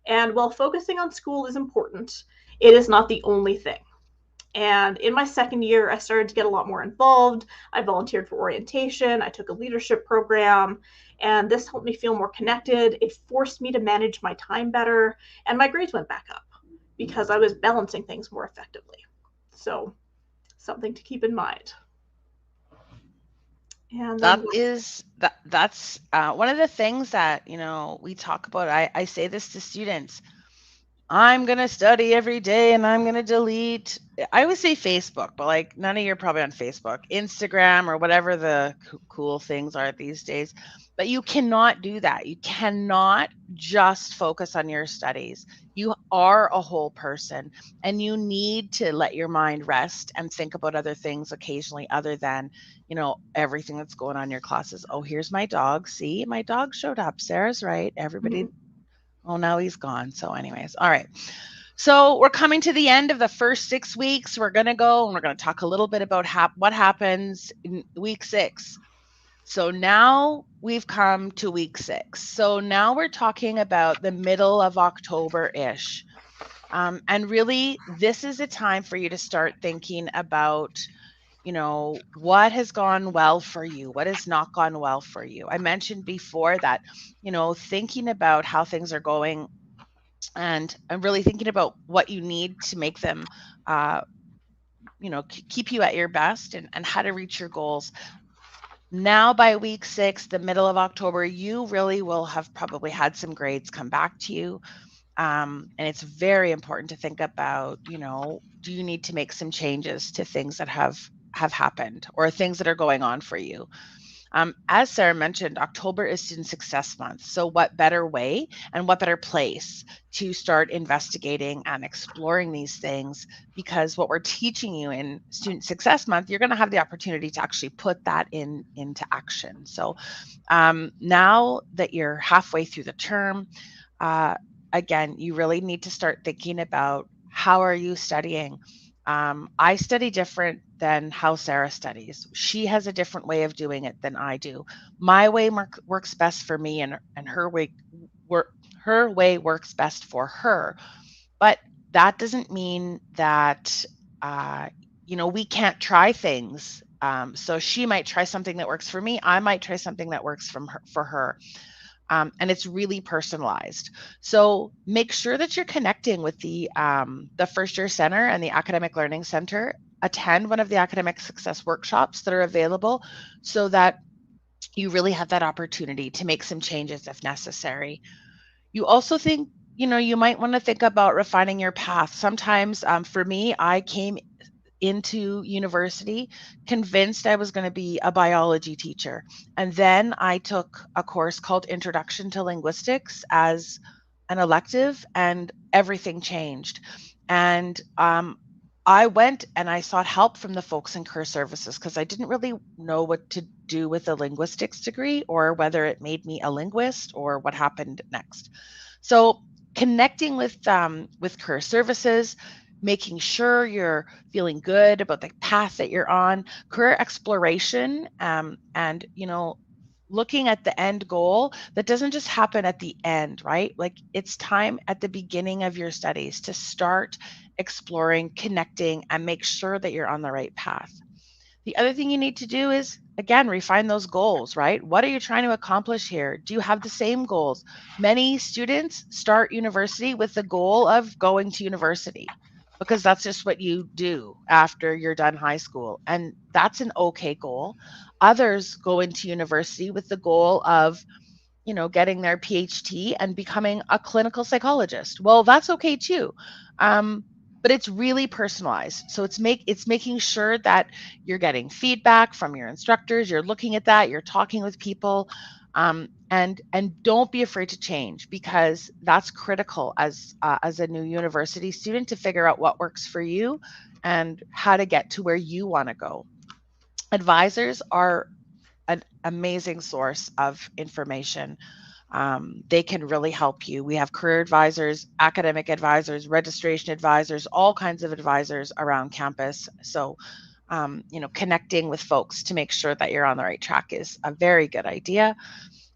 J: And while focusing on school is important, it is not the only thing. And in my second year, I started to get a lot more involved. I volunteered for orientation. I took a leadership program, and this helped me feel more connected. It forced me to manage my time better, and my grades went back up because I was balancing things more effectively. So, something to keep in mind. And
K: that's one of the things that we talk about. I say this to students. I'm going to study every day and I'm going to delete. I always say Facebook, but like none of you are probably on Facebook, Instagram, or whatever the cool things are these days. But you cannot do that. You cannot just focus on your studies. You are a whole person, and you need to let your mind rest and think about other things occasionally other than, everything that's going on in your classes. Oh, here's my dog. See, my dog showed up. Sarah's right. Everybody. Oh, now he's gone. So anyways, all right. So we're coming to the end of the first 6 weeks. We're going to go and we're going to talk a little bit about what happens in week 6. So now we've come to week 6. So now we're talking about the middle of October-ish. And really, this is a time for you to start thinking about, what has gone well for you? What has not gone well for you? I mentioned before that, thinking about how things are going and really thinking about what you need to make them, keep you at your best and how to reach your goals. Now by week 6, the middle of October, you really will have probably had some grades come back to you. And it's very important to think about, do you need to make some changes to things that have happened or things that are going on for you? As Sarah mentioned, October is Student Success Month. So what better way and what better place to start investigating and exploring these things? Because what we're teaching you in Student Success Month, you're going to have the opportunity to actually put that into action. So now that you're halfway through the term, again, you really need to start thinking about how are you studying? I study different than how Sarah studies. She has a different way of doing it than I do. My way works best for me, and her way works best for her. But that doesn't mean that we can't try things. So she might try something that works for me. I might try something that works for her. And it's really personalized. So make sure that you're connecting with the First Year Center and the Academic Learning Center. Attend one of the academic success workshops that are available so that you really have that opportunity to make some changes if necessary. You also think, you might want to think about refining your path. Sometimes for me, I came into university convinced I was going to be a biology teacher. And then I took a course called Introduction to Linguistics as an elective, and everything changed. And I went and I sought help from the folks in Career Services because I didn't really know what to do with a linguistics degree or whether it made me a linguist or what happened next. So connecting with Career Services, making sure you're feeling good about the path that you're on, career exploration, and looking at the end goal that doesn't just happen at the end, right? Like it's time at the beginning of your studies to start exploring, connecting, and make sure that you're on the right path. The other thing you need to do is, again, refine those goals, right? What are you trying to accomplish here? Do you have the same goals? Many students start university with the goal of going to university because that's just what you do after you're done high school. And that's an okay goal. Others go into university with the goal of getting their PhD and becoming a clinical psychologist. Well, that's okay too. But it's really personalized. So it's making sure that you're getting feedback from your instructors, you're looking at that, you're talking with people, and don't be afraid to change, because that's critical as a new university student, to figure out what works for you and how to get to where you want to go. Advisors are an amazing source of information. They can really help you. We have career advisors, academic advisors, registration advisors, all kinds of advisors around campus. So, connecting with folks to make sure that you're on the right track is a very good idea.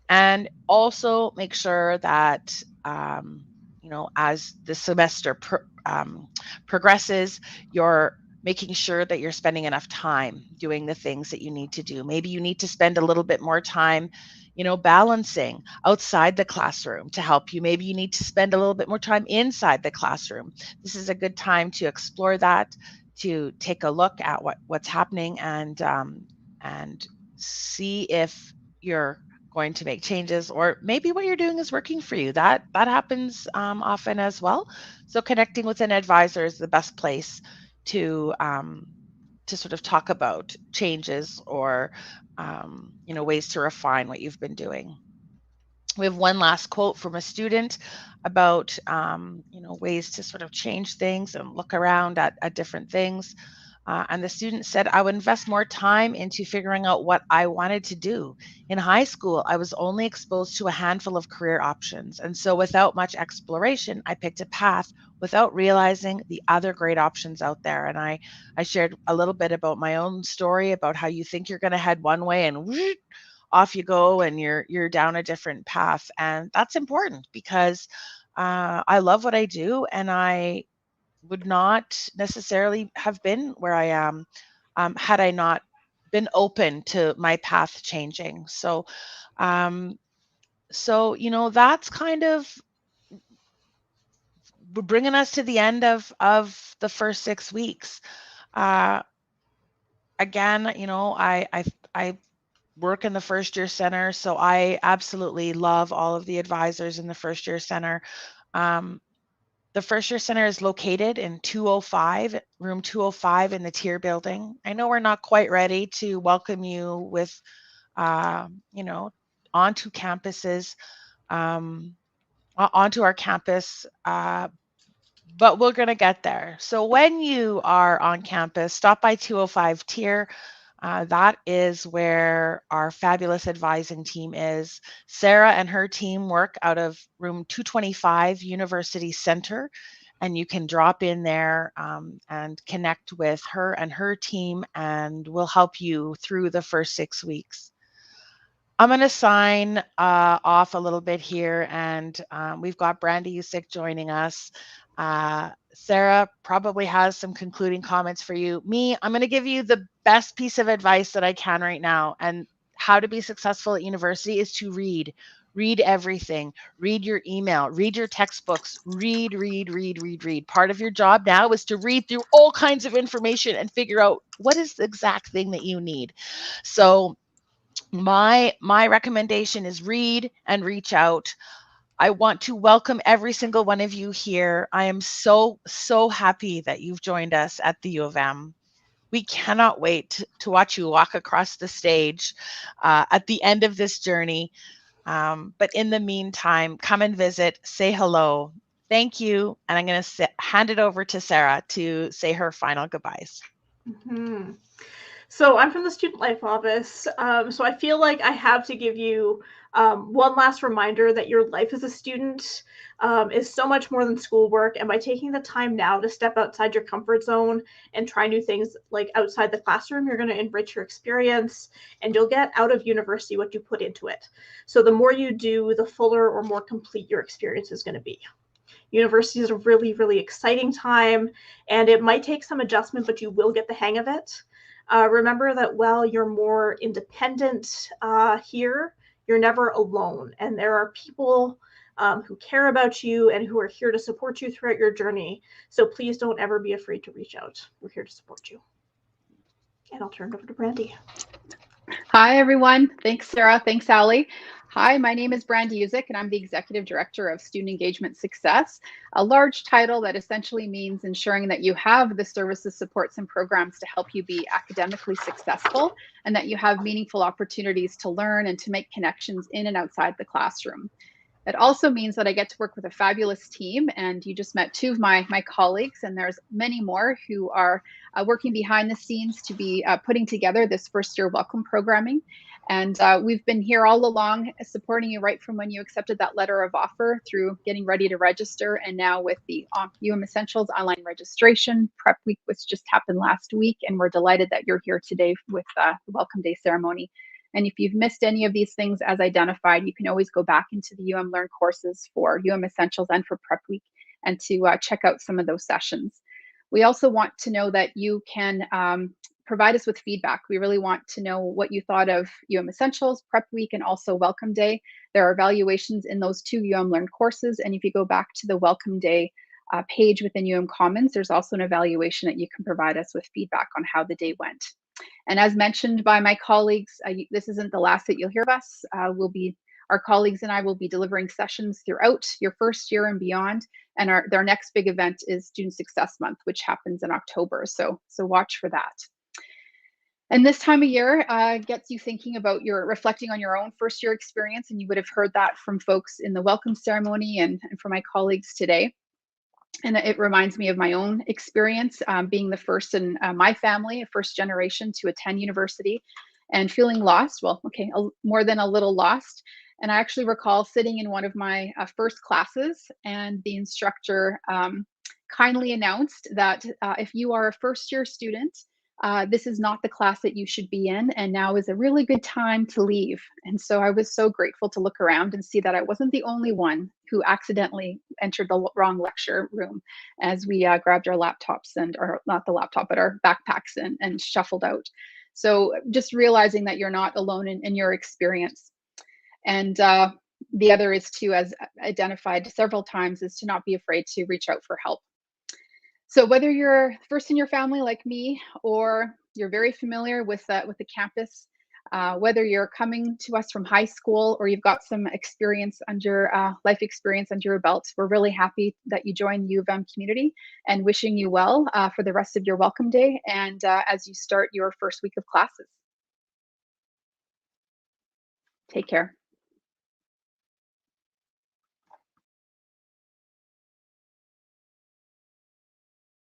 K: And also make sure that, as the semester progresses, you're making sure that you're spending enough time doing the things that you need to do. Maybe you need to spend a little bit more time, balancing outside the classroom to help you. Maybe you need to spend a little bit more time inside the classroom. This is a good time to explore that, to take a look at what's happening, and see if you're going to make changes, or maybe what you're doing is working for you. That happens often as well. So connecting with an advisor is the best place to sort of talk about changes, or ways to refine what you've been doing. We have one last quote from a student about ways to sort of change things and look around at different things. And the student said, "I would invest more time into figuring out what I wanted to do. In high school, I was only exposed to a handful of career options. And so without much exploration, I picked a path without realizing the other great options out there." And I shared a little bit about my own story, about how you think you're going to head one way and whoosh, off you go, and you're down a different path. And that's important, because I love what I do, and I would not necessarily have been where I am had I not been open to my path changing. So, that's kind of bringing us to the end of the first 6 weeks. Again, I work in the first year center, so I absolutely love all of the advisors in the first year center. The first year center is located in 205, room 205 in the tier building. I know we're not quite ready to welcome you with, onto campuses, onto our campus, but we're going to get there. So when you are on campus, stop by 205 tier. That is where our fabulous advising team is. Sarah and her team work out of room 225 University Center, and you can drop in there and connect with her and her team, and we'll help you through the first 6 weeks. I'm going to sign off a little bit here, and we've got Brandy Usick joining us. Sarah probably has some concluding comments for you. I'm going to give you the best piece of advice that I can right now, and how to be successful at university is to read. Read everything. Read your email. Read your textbooks. Read. Part of your job now is to read through all kinds of information and figure out what is the exact thing that you need. So my recommendation is read and reach out. I want to welcome every single one of you here. I am so happy that you've joined us at the U of M. We cannot wait to watch you walk across the stage at the end of this journey. But in the meantime, come and visit, say hello. Thank you. And I'm going to hand it over to Sarah to say her final goodbyes.
J: Mm-hmm. So I'm from the Student Life Office. So I feel like I have to give you one last reminder that your life as a student is so much more than schoolwork. And by taking the time now to step outside your comfort zone and try new things like outside the classroom, you're going to enrich your experience, and you'll get out of university what you put into it. So the more you do, the fuller or more complete your experience is going to be. University is a really, really exciting time, and it might take some adjustment, but you will get the hang of it. Remember that while you're more independent here, you're never alone. And there are people who care about you and who are here to support you throughout your journey. So please don't ever be afraid to reach out. We're here to support you. And I'll turn it over to Brandy.
L: Hi, everyone. Thanks, Sarah. Thanks, Allie. Hi, my name is Brandy Uzik, and I'm the Executive Director of Student Engagement Success, a large title that essentially means ensuring that you have the services, supports, and programs to help you be academically successful, and that you have meaningful opportunities to learn and to make connections in and outside the classroom. It also means that I get to work with a fabulous team, and you just met two of my colleagues, and there's many more who are working behind the scenes to be putting together this first year welcome programming. And we've been here all along supporting you right from when you accepted that letter of offer through getting ready to register, and now with the Essentials online registration prep week, which just happened last week, and we're delighted that you're here today with the Welcome Day ceremony. And if you've missed any of these things as identified, you can always go back into the Learn courses for Essentials and for Prep Week, and to check out some of those sessions. We also want to know that you can provide us with feedback. We really want to know what you thought of Essentials, Prep Week, and also Welcome Day. There are evaluations in those two Learn courses, and if you go back to the Welcome Day page within Commons, there's also an evaluation that you can provide us with feedback on how the day went. And as mentioned by my colleagues, this isn't the last that you'll hear of us. Our colleagues and I will be delivering sessions throughout your first year and beyond. And their next big event is Student Success Month, which happens in October. So watch for that. And this time of year gets you thinking about reflecting on your own first year experience. And you would have heard that from folks in the welcome ceremony and from my colleagues today. And it reminds me of my own experience being the first in my family, first generation to attend university, and feeling lost. Well, okay, more than a little lost. And I actually recall sitting in one of my first classes, and the instructor kindly announced that if you are a first year student, this is not the class that you should be in, and now is a really good time to leave. And so I was so grateful to look around and see that I wasn't the only one who accidentally entered the wrong lecture room as we grabbed our laptops or not the laptop, but our backpacks and shuffled out. So just realizing that you're not alone in your experience. And the other is to, as identified several times, is to not be afraid to reach out for help. So whether you're first in your family like me, or you're very familiar with the campus, whether you're coming to us from high school or you've got some experience life experience under your belt, we're really happy that you joined the U of M community, and wishing you well for the rest of your welcome day and as you start your first week of classes. Take care.